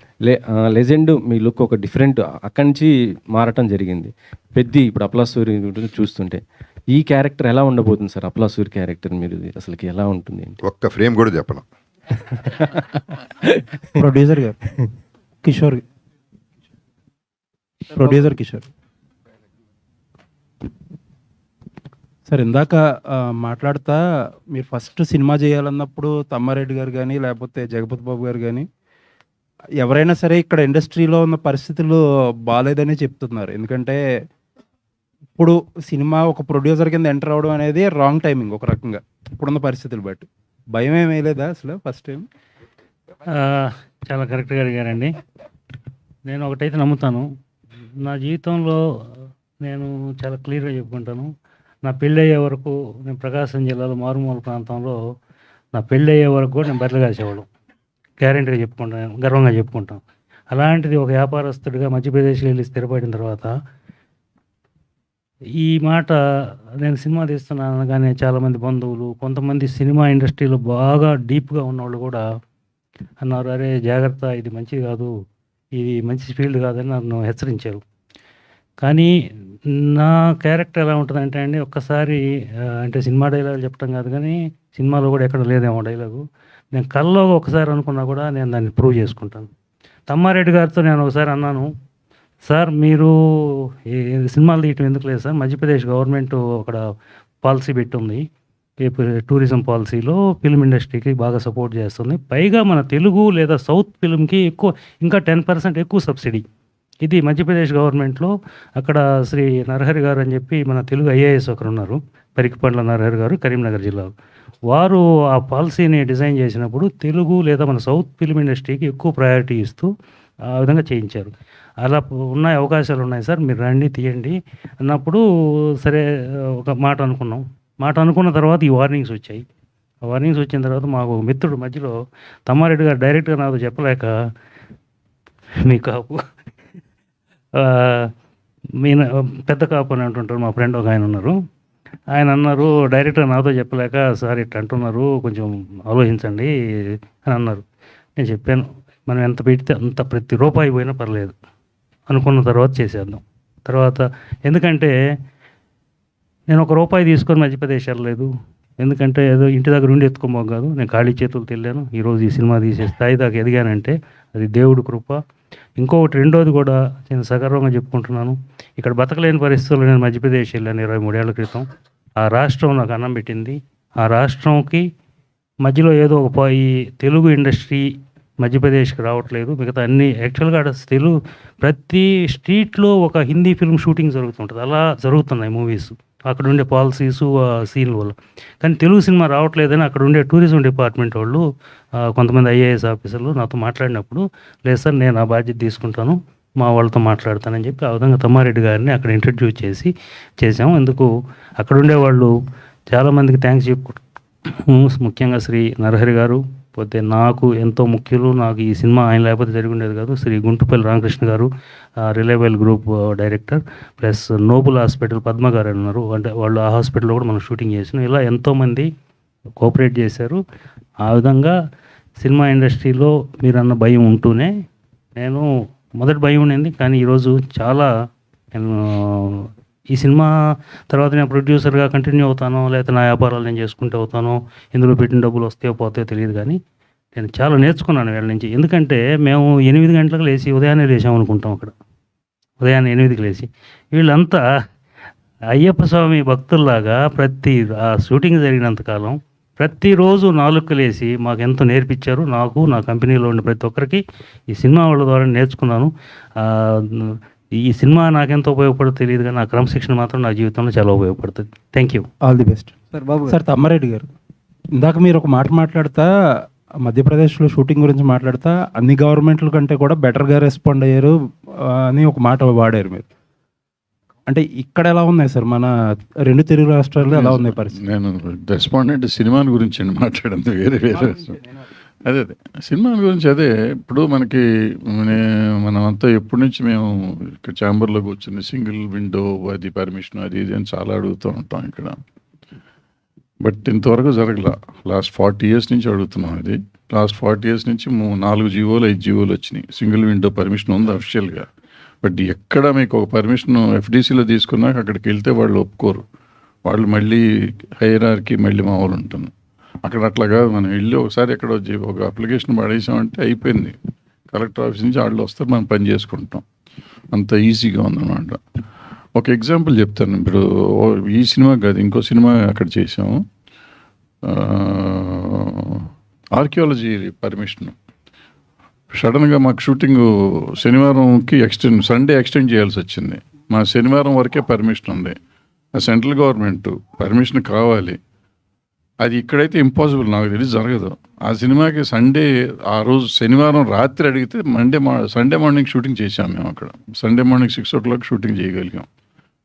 Legend మీ లుక్ ఒక డిఫరెంట్, అక్కడి నుంచి మారటం జరిగింది. ఇప్పుడు అప్లాసూరి చూస్తుంటే ఈ క్యారెక్టర్ ఎలా ఉండబోతుంది సార్? అప్లాసూరి క్యారెక్టర్ మీరు అసలుకి ఎలా ఉంటుంది? ఒక్క ఫ్రేమ్ కూడా చెప్పను. ప్రొడ్యూసర్ గారు కిషోర్, ప్రొడ్యూసర్ కిషోర్ సార్, ఇందాక మాట్లాడుతా మీరు ఫస్ట్ సినిమా చేయాలన్నప్పుడు తమ్మారెడ్డి గారు కానీ లేకపోతే జగపతి బాబు గారు కానీ ఎవరైనా సరే ఇక్కడ ఇండస్ట్రీలో ఉన్న పరిస్థితులు బాగాలేదని చెప్తున్నారు. ఎందుకంటే ఇప్పుడు సినిమా ఒక ప్రొడ్యూసర్ కింద ఎంటర్ అవ్వడం అనేది రాంగ్ టైమింగ్ ఒక రకంగా ఇప్పుడున్న పరిస్థితులు బట్టి. భయం ఏమీ లేదా అసలు ఫస్ట్ టైం? చాలా కరెక్ట్గా అడిగారండి. నేను ఒకటైతే నమ్ముతాను, నా జీవితంలో నేను చాలా క్లియర్గా చెప్పుకుంటాను. నా పెళ్ళి అయ్యే వరకు నేను ప్రకాశం జిల్లాలో మారుమూల ప్రాంతంలో నా పెళ్ళి అయ్యే వరకు కూడా నేను బట్టలు కాసేవాడు, గ్యారెంటీగా చెప్పుకుంటాను, గర్వంగా చెప్పుకుంటాను. అలాంటిది ఒక వ్యాపారస్తుడిగా మధ్యప్రదేశ్లో వెళ్ళి స్థిరపడిన తర్వాత ఈ మాట నేను సినిమా తీస్తున్నాను అనగానే చాలామంది బంధువులు, కొంతమంది సినిమా ఇండస్ట్రీలో బాగా డీప్గా ఉన్నవాళ్ళు కూడా అన్నారు, అరే జాగ్రత్త, ఇది మంచిది కాదు, ఇది మంచి ఫీల్డ్ కాదని నన్ను హెచ్చరించారు. కానీ నా క్యారెక్టర్ ఎలా ఉంటుందంటే అండి, ఒక్కసారి అంటే సినిమా డైలాగ్ చెప్పడం కాదు కానీ సినిమాలో కూడా ఎక్కడ లేదేమో డైలాగు, నేను కల్లో ఒకసారి అనుకున్నా కూడా నేను దాన్ని ప్రూవ్ చేసుకుంటాను. తమ్మారెడ్డి గారితో నేను ఒకసారి అన్నాను, సార్ మీరు ఈ సినిమాలు తీయటం ఎందుకు లేదు సార్, మధ్యప్రదేశ్ గవర్నమెంట్ అక్కడ పాలసీ పెట్టుంది, టూరిజం పాలసీలో ఫిల్మ్ ఇండస్ట్రీకి బాగా సపోర్ట్ చేస్తుంది, పైగా మన తెలుగు లేదా సౌత్ ఫిల్మ్కి ఎక్కువ ఇంకా 10% ఎక్కువ సబ్సిడీ. ఇది మధ్యప్రదేశ్ గవర్నమెంట్లో అక్కడ శ్రీ నరహరి గారు అని చెప్పి మన తెలుగు ఐఏఎస్ ఒకరు ఉన్నారు, పరికిపండ్ల నరహరి గారు, కరీంనగర్ జిల్లాలో. వారు ఆ పాలసీని డిజైన్ చేసినప్పుడు తెలుగు లేదా మన సౌత్ ఫిల్మ్ ఇండస్ట్రీకి ఎక్కువ ప్రయారిటీ ఇస్తూ ఆ విధంగా చేయించారు. అలా ఉన్నాయి, అవకాశాలు ఉన్నాయి సార్, మీరు రండి తీయండి అన్నప్పుడు సరే ఒక మాట అనుకున్నాం. మాట అనుకున్న తర్వాత ఈ వార్నింగ్స్ వచ్చాయి. ఆ వార్నింగ్స్ వచ్చిన తర్వాత మాకు మిత్రుడు మధ్యలో తమ్మారెడ్డి గారు డైరెక్ట్గా నాతో చెప్పలేక, మీ కాపు మీన పెద్ద కాపు అని అంటుంటారు, మా ఫ్రెండ్ ఒక ఆయన ఉన్నారు, ఆయన అన్నారు డైరెక్ట్గా నాతో చెప్పలేక, సార్ ఇట్లా అంటున్నారు, కొంచెం ఆలోచించండి అని అన్నారు. నేను చెప్పాను, మనం ఎంత పెడితే అంత ప్రతి రూపాయి పోయినా పర్లేదు, అనుకున్న తర్వాత చేసేద్దాం. తర్వాత ఎందుకంటే నేను ఒక రూపాయి తీసుకొని మధ్యప్రదేశ్ వెళ్ళలేదు, ఎందుకంటే ఏదో ఇంటి దగ్గర ఉండి ఎత్తుకోమో కాదు, నేను ఖాళీ చేతులు తెల్లాను. ఈరోజు ఈ సినిమా తీసే స్థాయి దాకా ఎదిగానంటే అది దేవుడి కృప. ఇంకొకటి రెండోది కూడా నేను సగర్వంగా చెప్పుకుంటున్నాను, ఇక్కడ బతకలేని పరిస్థితుల్లో నేను మధ్యప్రదేశ్ వెళ్ళాను 23 ఏళ్ల క్రితం. ఆ రాష్ట్రం నాకు అన్నం పెట్టింది. ఆ రాష్ట్రంకి మధ్యలో ఏదో ఒక ఈ తెలుగు ఇండస్ట్రీ మధ్యప్రదేశ్కి రావట్లేదు, మిగతా అన్ని యాక్చువల్గా తెలుగు ప్రతి స్ట్రీట్లో ఒక హిందీ ఫిల్మ్ షూటింగ్ జరుగుతుంటుంది, అలా జరుగుతున్నాయి మూవీస్ అక్కడ ఉండే పాలసీసు సీన్ల వల్ల. కానీ తెలుగు సినిమా రావట్లేదని అక్కడ ఉండే టూరిజం డిపార్ట్మెంట్ వాళ్ళు కొంతమంది ఐఏఎస్ ఆఫీసర్లు నాతో మాట్లాడినప్పుడు, లేదు సార్ నేను ఆ బాధ్యత తీసుకుంటాను, మా వాళ్ళతో మాట్లాడతానని చెప్పి ఆ విధంగా తమ్మారెడ్డి గారిని అక్కడ ఇంట్రడ్యూస్ చేసాము. ఎందుకు అక్కడ ఉండేవాళ్ళు చాలామందికి థ్యాంక్స్ చెప్పుకుంటారు, ముఖ్యంగా శ్రీ నరహరి గారు, పోతే నాకు ఎంతో ముఖ్యులు, నాకు ఈ సినిమా ఆయన లేకపోతే జరిగి ఉండేది కాదు. శ్రీ గుంటుపల్లి రామకృష్ణ గారు, reliable group director, plus noble hospital Padma గారు ఉన్నారు. అంటే వాళ్ళు ఆ హాస్పిటల్లో కూడా మనం షూటింగ్ చేసినాం. ఇలా ఎంతోమంది కోఆపరేట్ చేశారు. ఆ విధంగా సినిమా ఇండస్ట్రీలో మీరన్న భయం ఉంటూనే నేను మొదటి భయం ఉండింది, కానీ ఈరోజు చాలా నేను ఈ సినిమా తర్వాత నేను ప్రొడ్యూసర్గా కంటిన్యూ అవుతానో లేకపోతే నా వ్యాపారాలు నేను చేసుకుంటూ అవుతానో, ఇందులో పెట్టిన డబ్బులు వస్తాయో పోతాయో తెలియదు, కానీ నేను చాలా నేర్చుకున్నాను వీళ్ళ నుంచి. ఎందుకంటే మేము 8 గంటలకు లేచి ఉదయాన్నే లేచామనుకుంటాం. అక్కడ ఉదయాన్నే 8కి లేచి వీళ్ళంతా అయ్యప్ప స్వామి భక్తుల్లాగా ఆ షూటింగ్ జరిగినంతకాలం ప్రతిరోజు 4కి లేచి మాకు ఎంతో నేర్పించారు. నాకు, నా కంపెనీలో ఉన్న ప్రతి ఒక్కరికి ఈ సినిమా వాళ్ళ ద్వారా నేర్చుకున్నాను. ఈ సినిమా నాకెంతో ఉపయోగపడుతుందో తెలియదు, కానీ నా క్రమశిక్షణ మాత్రం నా జీవితంలో చాలా ఉపయోగపడుతుంది. Thank you. All the best sir. Babu sir, Tammareddy గారు, ఇందాక మీరు ఒక మాట మాట్లాడుతా మధ్యప్రదేశ్లో షూటింగ్ గురించి మాట్లాడుతా అన్ని గవర్నమెంట్ల కంటే కూడా బెటర్గా రెస్పాండ్ అయ్యారు అని ఒక మాట వాడారు మీరు. అంటే ఇక్కడ ఎలా ఉన్నాయి సార్, మన 2 తెలుగు రాష్ట్రాల్లో ఎలా ఉన్నాయి పరిస్థితి? నేను రెస్పాండెంట్ సినిమాని గురించి అండి మాట్లాడింది, వేరే అదే సినిమా గురించి. అదే ఇప్పుడు మనకి మనమంతా ఎప్పటి నుంచి మేము ఇక్కడ ఛాంబర్లోకి వచ్చింది సింగిల్ విండో, అది పర్మిషన్, అది ఇది అని చాలా అడుగుతూ ఉంటాం ఇక్కడ. బట్ ఇంతవరకు జరగల. లాస్ట్ 40 years నుంచి అడుగుతున్నాం. అది లాస్ట్ 40 years నుంచి 4 జీవోలు 5 జీవోలు వచ్చినాయి. సింగిల్ విండో పర్మిషన్ ఉంది అఫిషియల్గా. బట్ ఎక్కడ మీకు ఒక పర్మిషన్ ఎఫ్డీసీలో తీసుకున్నాక అక్కడికి వెళ్తే వాళ్ళు ఒప్పుకోరు. వాళ్ళు మళ్ళీ హైరార్కీ మళ్ళీ మామూలు ఉంటుంది. అక్కడ అట్లా కాదు. మనం వెళ్ళి ఒకసారి ఎక్కడ ఒక అప్లికేషన్ పడేసామంటే అయిపోయింది. కలెక్టర్ ఆఫీస్ నుంచి వాళ్ళు వస్తారు, మనం పని చేసుకుంటాం. అంత ఈజీగా ఉందన్నమాట. ఒక ఎగ్జాంపుల్ చెప్తాను. ఇప్పుడు ఈ సినిమా కాదు, ఇంకో సినిమా అక్కడ చేసాము. ఆర్కియాలజీ పర్మిషన్ సడన్గా మాకు షూటింగ్ శనివారంకి సండే ఎక్స్టెండ్ చేయాల్సి వచ్చింది. మా శనివారం వరకే పర్మిషన్ ఉంది. ఆ సెంట్రల్ గవర్నమెంట్ పర్మిషన్ కావాలి. అది ఇక్కడైతే ఇంపాసిబుల్, నాకు తెలిసి జరగదు. ఆ సినిమాకి సండే, ఆ రోజు శనివారం రాత్రి అడిగితే సండే మార్నింగ్ షూటింగ్ చేసాం మేము. అక్కడ సండే మార్నింగ్ 6 o'clock షూటింగ్ చేయగలిగాం.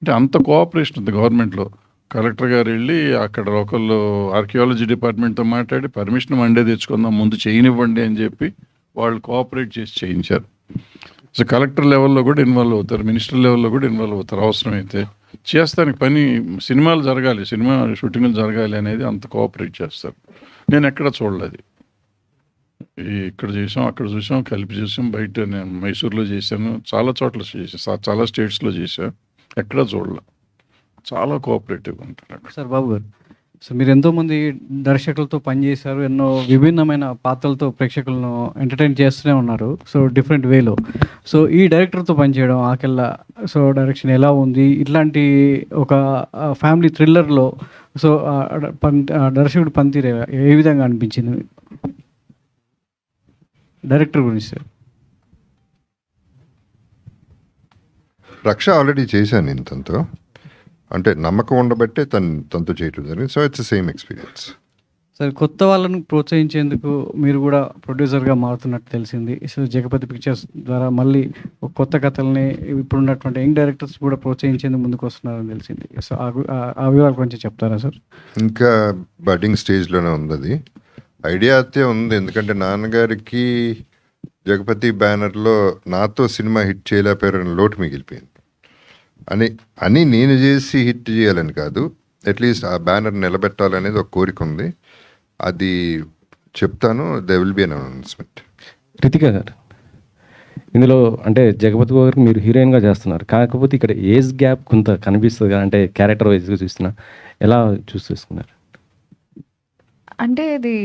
అంటే అంత కోఆపరేషన్ ఉంది గవర్నమెంట్లో. కలెక్టర్ గారు వెళ్ళి అక్కడ లోకల్లో ఆర్కియాలజీ డిపార్ట్మెంట్తో మాట్లాడి పర్మిషన్ మండే తెచ్చుకుందాం, ముందు చేయనివ్వండి అని చెప్పి వాళ్ళు కోఆపరేట్ చేసి చేయించారు. సో కలెక్టర్ లెవెల్లో కూడా ఇన్వాల్వ్ అవుతారు, మినిస్టర్ లెవెల్లో కూడా ఇన్వాల్వ్ అవుతారు. అవసరమైతే చేస్తానికి పని, సినిమాలు జరగాలి, సినిమా షూటింగ్లు జరగాలి అనేది అంత కోఆపరేట్ చేస్తారు. నేను ఎక్కడ చూడలేదు. ఇక్కడ చేసాం, అక్కడ చూసాం, కలిపి చేసాం. బయట నేను మైసూర్లో చేశాను, చాలా చోట్ల చేసాను, చాలా స్టేట్స్లో చేశాను. ఎక్కడ చూడలే. చాలా కోఆపరేటివ్గా ఉంటారు అక్కడ. సార్ బాబు గారు, సో మీరు ఎంతోమంది దర్శకులతో పనిచేశారు, ఎన్నో విభిన్నమైన పాత్రలతో ప్రేక్షకులను ఎంటర్టైన్ చేస్తూనే ఉన్నారు, సో డిఫరెంట్ వేలో. సో ఈ డైరెక్టర్తో పనిచేయడం ఆకెల్లా, సో డైరెక్షన్ ఎలా ఉంది, ఇట్లాంటి ఒక ఫ్యామిలీ థ్రిల్లర్లో సో దర్శకుడు పనితీరు ఏ విధంగా అనిపించింది డైరెక్టర్ గురించి సార్? రక్ష ఆల్రెడీ చేశాను నేను తనతో. అంటే నమ్మకం ఉండబట్టే తనతో చేయటం జరిగింది. So it's same experience. Sir, కొత్త వాళ్ళను ప్రోత్సహించేందుకు మీరు కూడా ప్రొడ్యూసర్గా మారుతున్నట్టు తెలిసింది. సో జగపతి పిక్చర్స్ ద్వారా మళ్ళీ కొత్త కథల్ని ఇప్పుడున్నటువంటి యంగ్ డైరెక్టర్స్ కూడా ప్రోత్సహించేందుకు ముందుకు వస్తున్నారని తెలిసింది. సో ఆ వివరాలు కొంచెం చెప్తారా సార్? ఇంకా బడ్డింగ్ స్టేజ్లోనే ఉంది. అది ఐడియా అయితే ఉంది. ఎందుకంటే నాన్నగారికి జగపతి బ్యానర్లో నాతో సినిమా హిట్ చేయలేకపోయారని లోటు మిగిలిపోయింది. అని నేను చేసి హిట్ చేయాలని కాదు, అట్లీస్ట్ ఆ బ్యానర్ నిలబెట్టాలనేది ఒక కోరిక ఉంది. అది చెప్తాను. They will be an announcement. Ritika గారు, ఇందులో అంటే జగపతి గారికి మీరు హీరోయిన్గా చేస్తున్నారు, కాకపోతే ఇక్కడ ఏజ్ గ్యాప్ కొంత కనిపిస్తుంది కదా, అంటే క్యారెక్టర్ వైజ్గా చూస్తున్నా, ఎలా చూస్ చేసుకున్నారు? అంటే ఇది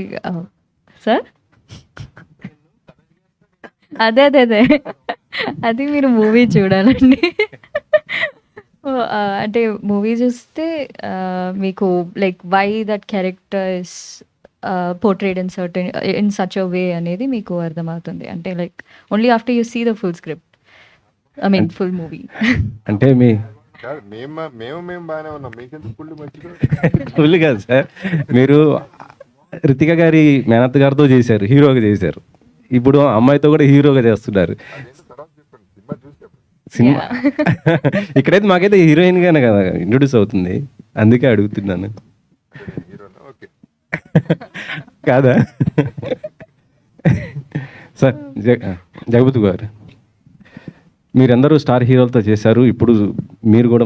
సార్ అదే అదే అదే అది మీరు మూవీ చూడాలండి. అంటే మూవీ చూస్తే మీకు like why that character is portrayed in such a way అనేది మీకు అర్థమవుతుంది. అంటే like only after you see the full script, I mean full movie. అంటే మీ మేము బాగానే ఉన్నాం, మీకెందుకు ఫుల్ కాదు సార్. మీరు రితిక గారి మేనత్ గారితో చేశారు, హీరోగా చేశారు, ఇప్పుడు అమ్మాయితో కూడా హీరోగా చేస్తున్నారు. సినిమా ఇక్కడైతే మాకైతే హీరోయిన్ గానే కదా ఇంట్రొడ్యూస్ అవుతుంది, అందుకే అడుగుతున్నాను. కాదా? సార్ జగపతి గారు, మీరందరూ స్టార్ హీరోలతో చేశారు. ఇప్పుడు మీరు కూడా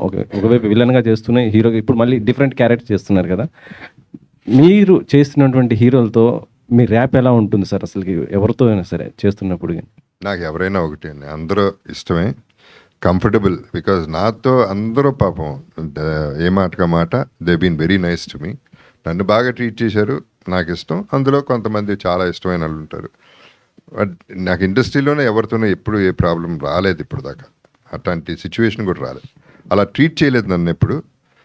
ఒకవైపు విలన్గా చేస్తూనే హీరోగా ఇప్పుడు మళ్ళీ డిఫరెంట్ క్యారెక్టర్ చేస్తున్నారు కదా. మీరు చేస్తున్నటువంటి హీరోలతో మీ ర్యాప్ ఎలా ఉంటుంది సార్? అసలు ఎవరితో అయినా సరే చేస్తున్నప్పుడు నాకు ఎవరైనా ఒకటే అండి, అందరూ ఇష్టమే, కంఫర్టబుల్. బికాజ్ నాతో అందరూ పాపం ఏ మాటగా మాట they been very nice to me. నన్ను బాగా ట్రీట్ చేశారు, నాకు ఇష్టం. అందులో కొంతమంది చాలా ఇష్టమైన వాళ్ళు ఉంటారు. బట్ నాకు ఇండస్ట్రీలోనే ఎవరితోనూ ఎప్పుడు ఏ ప్రాబ్లం రాలేదు ఇప్పుడు దాకా. అట్లాంటి సిచ్యువేషన్ కూడా రాలేదు. అలా ట్రీట్ చేయలేదు నన్ను ఎప్పుడు.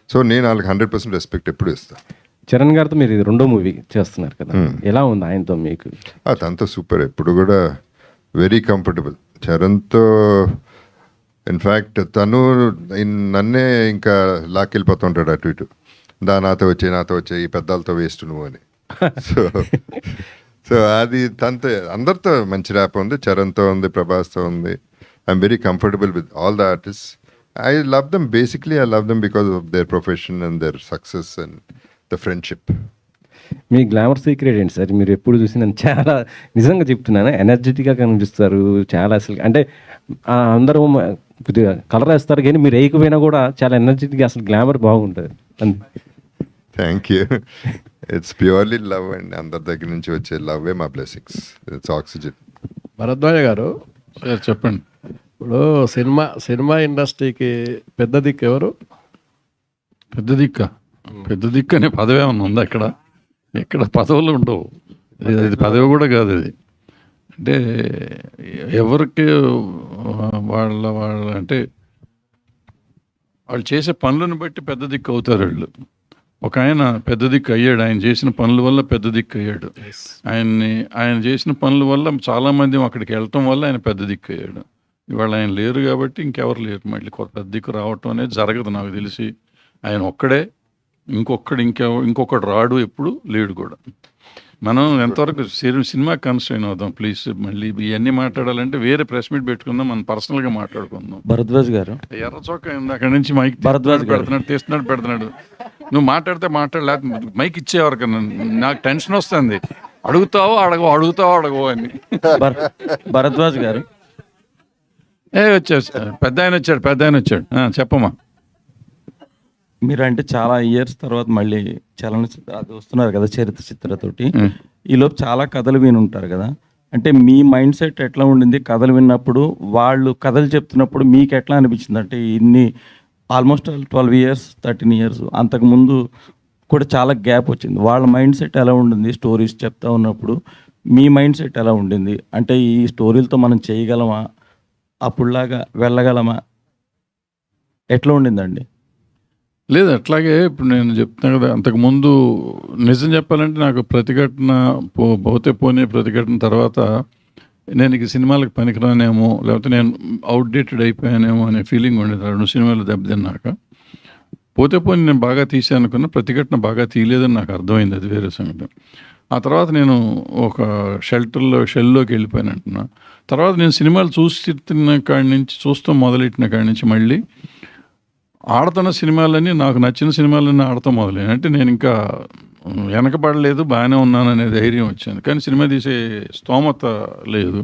సో నేను వాళ్ళకి 100% రెస్పెక్ట్ ఎప్పుడు ఇస్తాను. చరణ్ గారితో మీరు ఇది 2వ మూవీ చేస్తున్నారు కదా, ఎలా ఉంది ఆయనతో మీకు? అదంతా సూపర్. ఎప్పుడు కూడా వెరీ కంఫర్టబుల్ చరణ్తో. ఇన్ఫ్యాక్ట్ తను నన్నే ఇంకా లాక్కెళ్ళిపోతుంటాడు అటు ఇటు. నాతో వచ్చే ఈ పెద్దలతో వేస్ట్ నువ్వు అని. సో అది తనతో అందరితో మంచి ర్యాప్ ఉంది. చరణ్తో ఉంది, ప్రభాస్తో ఉంది. I'm very comfortable with all the artist. I love them. Basically I love them because of their profession and their success and the friendship. Me glamour secret ఏంటి సార్? మీరు ఎప్పుడు చూసినా చాలా నిజంగా చెప్తున్నాను, ఎనర్జెటిక్గా కనిపిస్తారు చాలా. అసలు అంటే అందరూ కొద్దిగా కలర్ వేస్తారు కానీ మీరు వేయకపోయినా కూడా చాలా ఎనర్జెటిక్గా అసలు గ్లామర్ బాగుంటుంది. Thank you. It's purely love అండి. అందరి దగ్గర నుంచి వచ్చే లవ్వే మా బ్లెస్సింగ్స్. It's oxygen. భరద్వాజ గారు చెప్పండి. ఇప్పుడు సినిమా ఇండస్ట్రీకి పెద్ద దిక్కు ఎవరు? పెద్ద దిక్కు అనే పదవి ఏమన్నా ఉందా? ఇక్కడ పదవులు ఉండవు. ఇది పదవి కూడా కాదు. ఇది అంటే ఎవరికి వాళ్ళ అంటే వాళ్ళు చేసే పనులను బట్టి పెద్ద దిక్కు అవుతారు వాళ్ళు. ఒక ఆయన పెద్ద దిక్కు అయ్యాడు, ఆయన చేసిన పనుల వల్ల పెద్ద దిక్కు అయ్యాడు. ఆయన చేసిన పనుల వల్ల చాలామంది అక్కడికి వెళ్ళటం వల్ల ఆయన పెద్ద దిక్కు అయ్యాడు. ఇవాళ ఆయన లేరు కాబట్టి ఇంకెవరు లేరు. మళ్ళీ పెద్ద దిక్కు రావటం అనేది జరగదు నాకు తెలిసి. ఆయన ఒక్కడే, ఇంకొకడు రాడు, ఎప్పుడు లేడు కూడా. మనం ఎంతవరకు సినిమా కన్స్ట్రైన్ అవుదాం ప్లీజ్. మళ్ళీ ఇవన్నీ మాట్లాడాలంటే వేరే ప్రెస్ మీట్ పెట్టుకుందాం, మనం పర్సనల్గా మాట్లాడుకుందాం. భరద్వాజ్ గారు ఎర్ర చొక్క అక్కడి నుంచి మైక్ పెడుతున్నాడు, తీస్తున్నాడు. నువ్వు మాట్లాడితే మాట్లాడలేదు, మైక్ ఇచ్చేవరకు నాకు టెన్షన్ వస్తుంది. అడుగుతావో అడగవో అని. భరద్వాజ్ గారు వచ్చాడు, పెద్ద ఆయన వచ్చాడు. చెప్పమ్మా. మీరు అంటే చాలా ఇయర్స్ తర్వాత మళ్ళీ చలనచిత్ర అది వస్తున్నారు కదా, చరిత్ర చిత్రతోటి. ఈలోపు చాలా కథలు విని ఉంటారు కదా, అంటే మీ మైండ్ సెట్ ఎట్లా ఉండింది కథలు విన్నప్పుడు? వాళ్ళు కథలు చెప్తున్నప్పుడు మీకు ఎట్లా అనిపించింది? అంటే ఇన్ని ఆల్మోస్ట్ 12 years 13 years అంతకుముందు కూడా చాలా గ్యాప్ వచ్చింది. వాళ్ళ మైండ్ సెట్ ఎలా ఉండింది స్టోరీస్ చెప్తా ఉన్నప్పుడు? మీ మైండ్ సెట్ ఎలా ఉండింది? అంటే ఈ స్టోరీలతో మనం చేయగలమా, అప్పుడులాగా వెళ్ళగలమా, ఎట్లా ఉండిందండి? లేదు, అట్లాగే ఇప్పుడు నేను చెప్తున్నాను కదా, అంతకుముందు నిజం చెప్పాలంటే నాకు ప్రతిఘటన పోనే ప్రతిఘటన తర్వాత నేను ఇక సినిమాలకు పనికిరానేమో, లేకపోతే నేను అవుట్డేటెడ్ అయిపోయానేమో అనే ఫీలింగ్ ఉండేది 2 సినిమాలు దెబ్బతిన్నాక. పోని నేను బాగా తీసాను అనుకున్న, ప్రతిఘటన బాగా తీయలేదని నాకు అర్థమైంది, అది వేరే సంగతి. ఆ తర్వాత నేను ఒక షెల్లోకి వెళ్ళిపోయాను అంటున్నా. తర్వాత నేను సినిమాలు చూస్తూ మొదలెట్టిన కాడి నుంచి మళ్ళీ ఆడుతున్న సినిమాలన్నీ, నాకు నచ్చిన సినిమాలన్నీ ఆడతాం మొదలైన. అంటే నేను ఇంకా వెనకబడలేదు, బాగానే ఉన్నాననే ధైర్యం వచ్చింది. కానీ సినిమా తీసే స్తోమత లేదు.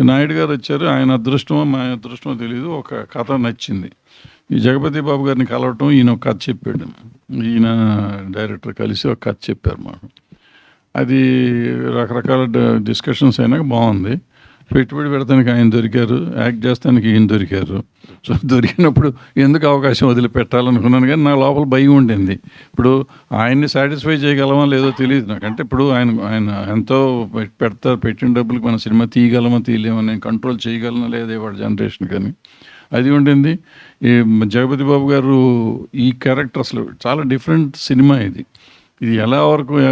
నాయుడు గారు వచ్చారు, ఆయన అదృష్టమో మా అదృష్టమో తెలియదు, ఒక కథ నచ్చింది. ఈ జగపతి బాబు గారిని కలవటం, ఈయన ఒక కథ చెప్పాడు, ఈయన డైరెక్టర్ కలిసి ఒక కథ చెప్పారు మాకు. అది రకరకాల డిస్కషన్స్ అయినాక బాగుంది. పెట్టుబడి పెడతానికి ఆయన దొరికారు, యాక్ట్ చేస్తానికి ఈయన దొరికారు. సో దొరికినప్పుడు ఎందుకు అవకాశం వదిలిపెట్టాలనుకున్నాను, కానీ నా లోపల భయం ఉండింది. ఇప్పుడు ఆయన్ని సాటిస్ఫై చేయగలమా లేదో తెలియదు నాకు. అంటే ఇప్పుడు ఆయన ఎంతో పెట్టిన డబ్బులకి మన సినిమా తీయగలమా తీయలేమా, నేను కంట్రోల్ చేయగలనా లేదే వాళ్ళ జనరేషన్, కానీ అది ఉండింది. ఈ జగపతి బాబు గారు ఈ క్యారెక్టర్ అసలు చాలా డిఫరెంట్ సినిమా. ఇది ఎలా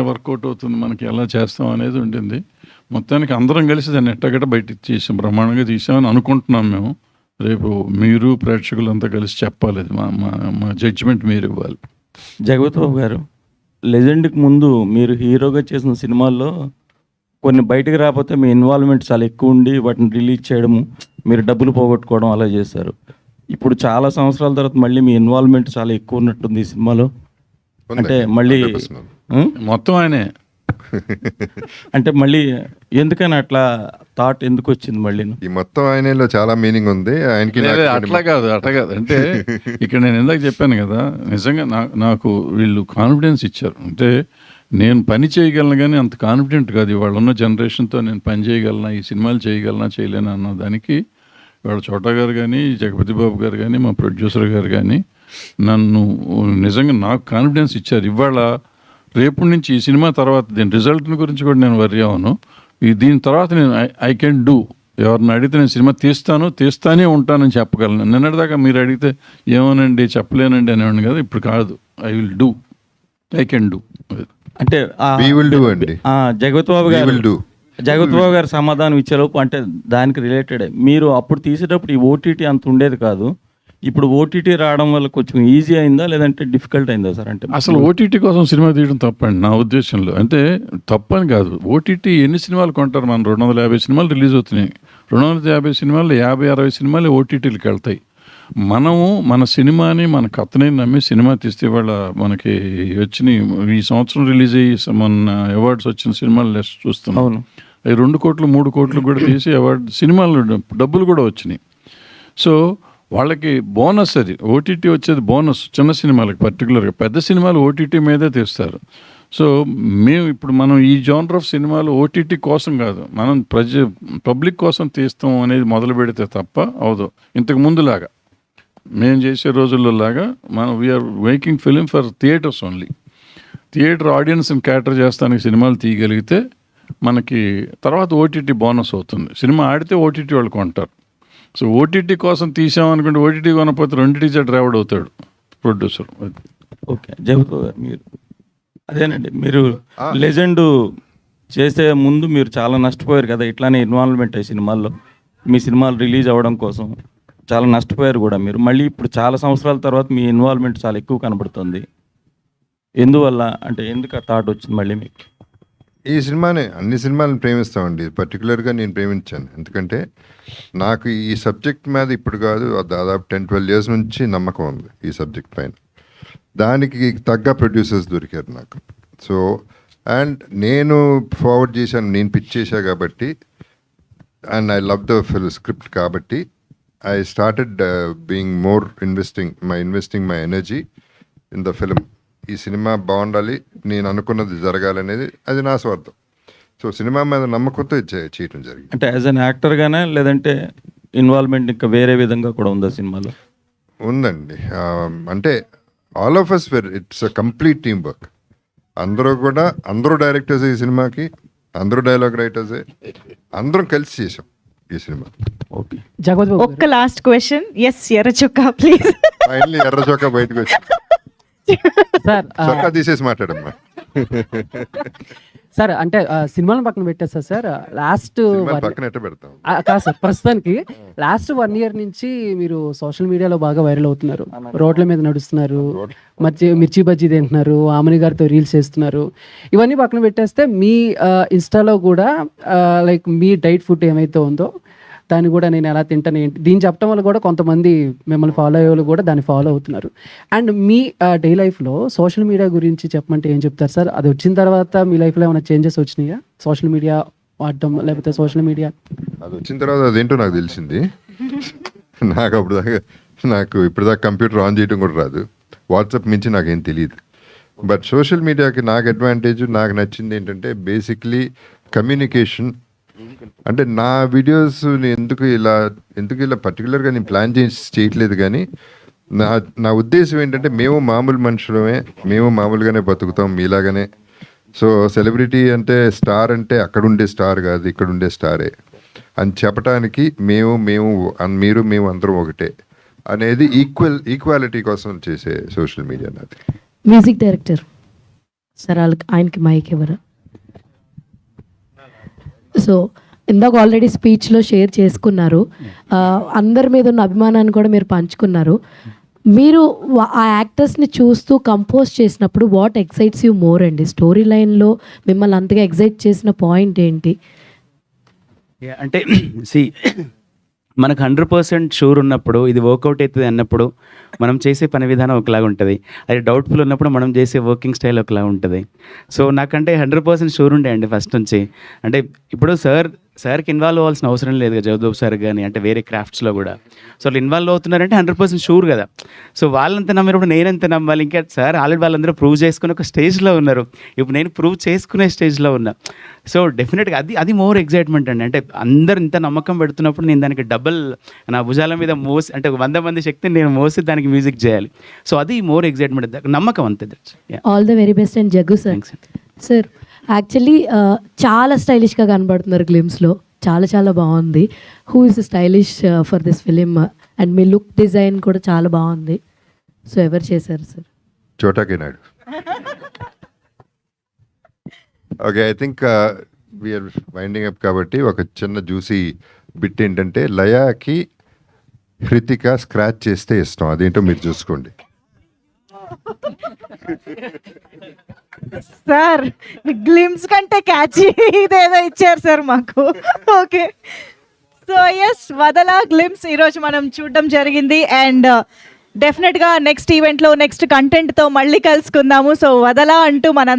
వర్కౌట్ అవుతుంది, మనకి ఎలా చేస్తాం అనేది ఉంటుంది. మొత్తానికి అందరం కలిసి దాన్ని ఎట్టగట్ట బయట తీసాం, బ్రహ్మాండంగా తీసామని అనుకుంటున్నాం మేము. రేపు మీరు ప్రేక్షకులంతా కలిసి చెప్పాలి, మా జడ్జిమెంట్ మీరు ఇవ్వాలి. జగపతి బాబు గారు, లెజెండ్కి ముందు మీరు హీరోగా చేసిన సినిమాల్లో కొన్ని బయటకు రాకపోతే మీ ఇన్వాల్వ్మెంట్ చాలా ఎక్కువ ఉండి వాటిని రిలీజ్ చేయడము, మీరు డబ్బులు పోగొట్టుకోవడం అలా చేశారు. ఇప్పుడు చాలా సంవత్సరాల తర్వాత మళ్ళీ మీ ఇన్వాల్వ్మెంట్ చాలా ఎక్కువ ఉన్నట్టుంది ఈ సినిమాలో. అంటే మళ్ళీ మొత్తం ఆయనే అంటే మళ్ళీ ఎందుకని అట్లా థాట్ ఎందుకు వచ్చింది మళ్ళీ? ఈ మొత్తం ఆయనలో చాలా మీనింగ్ ఉంది. ఆయనకి అట్లా కాదు అంటే ఇక్కడ నేను ఇందాక చెప్పాను కదా, నిజంగా నాకు వీళ్ళు కాన్ఫిడెన్స్ ఇచ్చారు. అంటే నేను పని చేయగలను కానీ అంత కాన్ఫిడెంట్ కాదు. ఇవాళ ఉన్న జనరేషన్తో నేను పని చేయగలనా, ఈ సినిమాలు చేయగలనా చేయలేనా అన్న దానికి ఇవాళ చోటా గారు కానీ, జగపతి బాబు గారు కానీ, మా ప్రొడ్యూసర్ గారు కానీ నన్ను నిజంగా నాకు కాన్ఫిడెన్స్ ఇచ్చారు. ఇవాళ రేపు నుంచి ఈ సినిమా తర్వాత దీని రిజల్ట్ గురించి కూడా నేను వర్రీ అవ్వను. దీని తర్వాత నేను ఐ కెన్ డూ. ఎవరిని అడిగితే నేను సినిమా తీస్తానే ఉంటానని చెప్పగలను. నిన్నటిదాకా మీరు అడిగితే ఏమోనండి చెప్పలేనండి అనేవాడిని కదా, ఇప్పుడు కాదు. I will do, I can do. అంటే జగపతి బాబు గారు సమాధానం ఇచ్చేలోపు అంటే దానికి రిలేటెడ్ మీరు అప్పుడు తీసేటప్పుడు ఈ ఓటీటీ అంత ఉండేది కాదు. ఇప్పుడు ఓటీటీ రావడం వల్ల కొంచెం ఈజీ అయిందా లేదంటే డిఫికల్ట్ అయిందా సార్? అంటే అసలు ఓటీటీ కోసం సినిమా తీయడం తప్పండి నా ఉద్దేశంలో. అంటే తప్పని కాదు, ఓటీటీ ఎన్ని సినిమాలు కొంటారు? మనం 250 సినిమాలు రిలీజ్ అవుతున్నాయి. 250 సినిమాలు 50-60 సినిమాలు ఓటీటీలకు వెళ్తాయి. మనము మన సినిమాని మన కథని నమ్మి సినిమా తీస్తే వాళ్ళ మనకి వచ్చిన ఈ సంవత్సరం రిలీజ్ అయ్యి మొన్న అవార్డ్స్ వచ్చిన సినిమాలు లిస్ట్ చూస్తున్నాం. అవును, అవి 2 కోట్లు 3 కోట్లు కూడా తీసి అవార్డు సినిమాలు డబ్బులు కూడా వచ్చినాయి. సో వాళ్ళకి బోనస్, అది ఓటీటీ వచ్చేది బోనస్ చిన్న సినిమాలకి. పర్టికులర్గా పెద్ద సినిమాలు ఓటీటీ మీదే తీస్తారు. సో మనం ఈ జోనర్ ఆఫ్ సినిమాలు ఓటీటీ కోసం కాదు, మనం పబ్లిక్ కోసం తీస్తాం అనేది మొదలు పెడితే తప్ప అవదు. ఇంతకు ముందులాగా మేము చేసే రోజుల్లో లాగా మనం we are making film for theatres only. Theatre ఆడియన్స్ని క్యాటర్ చేస్తానికి సినిమాలు తీయగలిగితే మనకి తర్వాత ఓటీటీ బోనస్ అవుతుంది. సినిమా ఆడితే ఓటీటీ వాళ్ళు కొంటారు. సో ఓటీటీ కోసం తీసామనుకుంటే ఓటీటీ కొనకపోతే 2 టీచర్ డ్రైవర్ అవుతాడు ప్రొడ్యూసర్. ఓకే, జగపతి గారు మీరు అదేనండి, మీరు లెజెండ్ చేసే ముందు మీరు చాలా నష్టపోయారు కదా, ఇట్లానే ఇన్వాల్వ్మెంట్ అయ్యి సినిమాల్లో మీ సినిమాలు రిలీజ్ అవ్వడం కోసం చాలా నష్టపోయారు కూడా మీరు. మళ్ళీ ఇప్పుడు చాలా సంవత్సరాల తర్వాత మీ ఇన్వాల్వ్మెంట్ చాలా ఎక్కువ కనబడుతుంది. ఎందువల్ల అంటే ఎందుకు ఆ థాట్ వచ్చింది మళ్ళీ మీకు? ఈ సినిమానే అన్ని సినిమాలను ప్రేమిస్తామండి. పర్టికులర్గా నేను ప్రేమించాను ఎందుకంటే నాకు ఈ సబ్జెక్ట్ మీద ఇప్పుడు కాదు, దాదాపు 10-12 years నుంచి నమ్మకం ఉంది ఈ సబ్జెక్ట్ పైన. దానికి తగ్గ ప్రొడ్యూసర్స్ దొరికారు నాకు. సో అండ్ నేను ఫార్వర్డ్ చేశాను, నేను పిచ్ చేశా కాబట్టి, and I love the script కాబట్టి I started being more investing my energy in the film. ఈ సినిమా బాగుండాలి, నేను అనుకున్నది జరగాలనేది అది నా స్వార్థం. సో సినిమా మీద నమ్మకంతో చేయటం జరిగింది. అంటే యాజ్ అన్ యాక్టర్గానే లేదంటే ఇన్వాల్వ్మెంట్ ఇంకా వేరే విధంగా కూడా ఉందా సినిమాలో? ఉందండి. అంటే all of us it's a complete team work. అందరూ డైరెక్టర్స్ ఈ సినిమాకి, అందరూ డైలాగ్ రైటర్సే, అందరం కలిసి చేసాం ఈ సినిమా. ఓకే, ఒక్క లాస్ట్ క్వశ్చన్. ఎర్ర చొక్కా ప్లీజ్. ఫైనల్లీ ఎర్ర చొక్కా బయటకు వచ్చి సార్ చొక్కా తీసేసి మాట్లాడమ్మా. సార్ అంటే సినిమాలను పక్కన పెట్టేస్తా సార్. లాస్ట్ పక్కన ఎట్ట పెడతాం కాదు సార్, ప్రస్తుతానికి లాస్ట్ 1 year నుంచి మీరు సోషల్ మీడియాలో బాగా వైరల్ అవుతున్నారు. రోడ్ల మీద నడుస్తున్నారు, మిర్చి బజ్జీ తింటున్నారు, ఆమని గారితో రీల్స్ చేస్తున్నారు. ఇవన్నీ పక్కన పెట్టేస్తే మీ ఇన్స్టాలో కూడా లైక్ మీ డైట్ ఫుడ్ ఏమైతే ఉందో దాన్ని కూడా నేను ఎలా తింటాను ఏంటి దీన్ని చెప్పడం వల్ల కూడా కొంతమంది మిమ్మల్ని ఫాలో అయ్యే వాళ్ళు కూడా దాన్ని ఫాలో అవుతున్నారు. అండ్ మీ డే లైఫ్లో సోషల్ మీడియా గురించి చెప్పమంటే ఏం చెప్తారు సార్? అది వచ్చిన తర్వాత మీ లైఫ్లో ఏమైనా చేంజెస్ వచ్చినాయా? సోషల్ మీడియా వాడటం లేకపోతే సోషల్ మీడియా అది వచ్చిన తర్వాత అదేంటో నాకు తెలిసింది. నాకు ఇప్పుడు దాకా కంప్యూటర్ ఆన్ చేయడం కూడా రాదు, వాట్సాప్ మించి నాకేం తెలియదు. బట్ సోషల్ మీడియాకి నాకు అడ్వాంటేజ్, నాకు నచ్చింది ఏంటంటే బేసిక్లీ కమ్యూనికేషన్. అంటే నా వీడియోస్ ఎందుకు ఇలా పర్టికులర్గా నేను ప్లాన్ చేయట్లేదు, కానీ నా ఉద్దేశం ఏంటంటే మేము మామూలు మనుషులమే, మేము మామూలుగానే బతుకుతాం మీలాగానే. సో సెలబ్రిటీ అంటే స్టార్ అంటే అక్కడుండే స్టార్ కాదు, ఇక్కడుండే స్టారే అని చెప్పడానికి మేము అందరం ఒకటే అనేది ఈక్వాలిటీ కోసం చేసే సోషల్ మీడియా నాది. మ్యూజిక్ డైరెక్టర్ సార్, ఆయనకి మైక్ ఎవరు? సో ఇందాక ఆల్రెడీ స్పీచ్లో షేర్ చేసుకున్నారు, అందరి మీద ఉన్న అభిమానాన్ని కూడా మీరు పంచుకున్నారు. మీరు ఆ యాక్టర్స్ని చూస్తూ కంపోజ్ చేసినప్పుడు వాట్ ఎక్సైట్స్ యూ మోర్ అండి? స్టోరీ లైన్లో మిమ్మల్ని అంతగా ఎక్సైట్ చేసిన పాయింట్ ఏంటి? అంటే మనకు 100% షూర్ ఉన్నప్పుడు ఇది వర్కౌట్ అవుతుంది అన్నప్పుడు మనం చేసే పని విధానం ఒకలాగా ఉంటుంది. అది డౌట్ఫుల్ ఉన్నప్పుడు మనం చేసే వర్కింగ్ స్టైల్ ఒకలాగా ఉంటుంది. సో నాకంటే 100% షూర్ ఉండే అండి ఫస్ట్ నుంచి. అంటే ఇప్పుడు సార్కి ఇన్వాల్వ్ అవ్వాల్సిన అవసరం లేదు కదా, జగదూబ్ సార్ కానీ అంటే వేరే క్రాఫ్ట్స్లో కూడా. సో వాళ్ళు ఇన్వాల్వ్ అవుతున్నారంటే 100% షూర్ కదా. సో వాళ్ళంతా నమ్మినప్పుడు నేనెంత నమ్మాలి? ఇంకా సార్ ఆల్రెడీ వాళ్ళందరూ ప్రూవ్ చేసుకుని ఒక స్టేజ్లో ఉన్నారు, ఇప్పుడు నేను ప్రూవ్ చేసుకునే స్టేజ్లో ఉన్నా. సో డెఫినెట్గా అది మోర్ ఎగ్జైట్మెంట్ అండి. అంటే అందరు ఇంత నమ్మకం పెడుతున్నప్పుడు నేను దానికి డబుల్ నా భుజాల మీద మోసి, అంటే 100 మంది శక్తిని నేను మోసి దానికి మ్యూజిక్ చేయాలి. సో అది మోర్ ఎగ్జైట్మెంట్, నమ్మకం అంతే. All the very best and Jaggu sir. Sir actually చాలా స్టైలిష్గా కనబడుతున్నారు గ్లిమ్స్లో, చాలా చాలా బాగుంది. Who is stylish for this film? And మీ లుక్ డిజైన్ కూడా చాలా బాగుంది. సో ఎవరు చేశారు సార్? Chota K Naidu. Okay, I think we are winding up కాబట్టి ఒక చిన్న జ్యూసీ బిట్ ఏంటంటే, లయాకి హృతిక స్క్రాచ్ చేస్తే ఇష్టం, అదేంటో మీరు చూసుకోండి. సార్ గ్లిమ్స్ కంటే క్యాచీ ఇదేదో ఇచ్చారు సార్ మాకు. ఓకే, సో ఎస్, వదల గ్లిమ్స్ ఈరోజు మనం చూడడం జరిగింది. అండ్ డెఫినెట్గా నెక్స్ట్ ఈవెంట్లో నెక్స్ట్ కంటెంట్తో మళ్ళీ కలుసుకుందాము. సో వదల అంటూ మన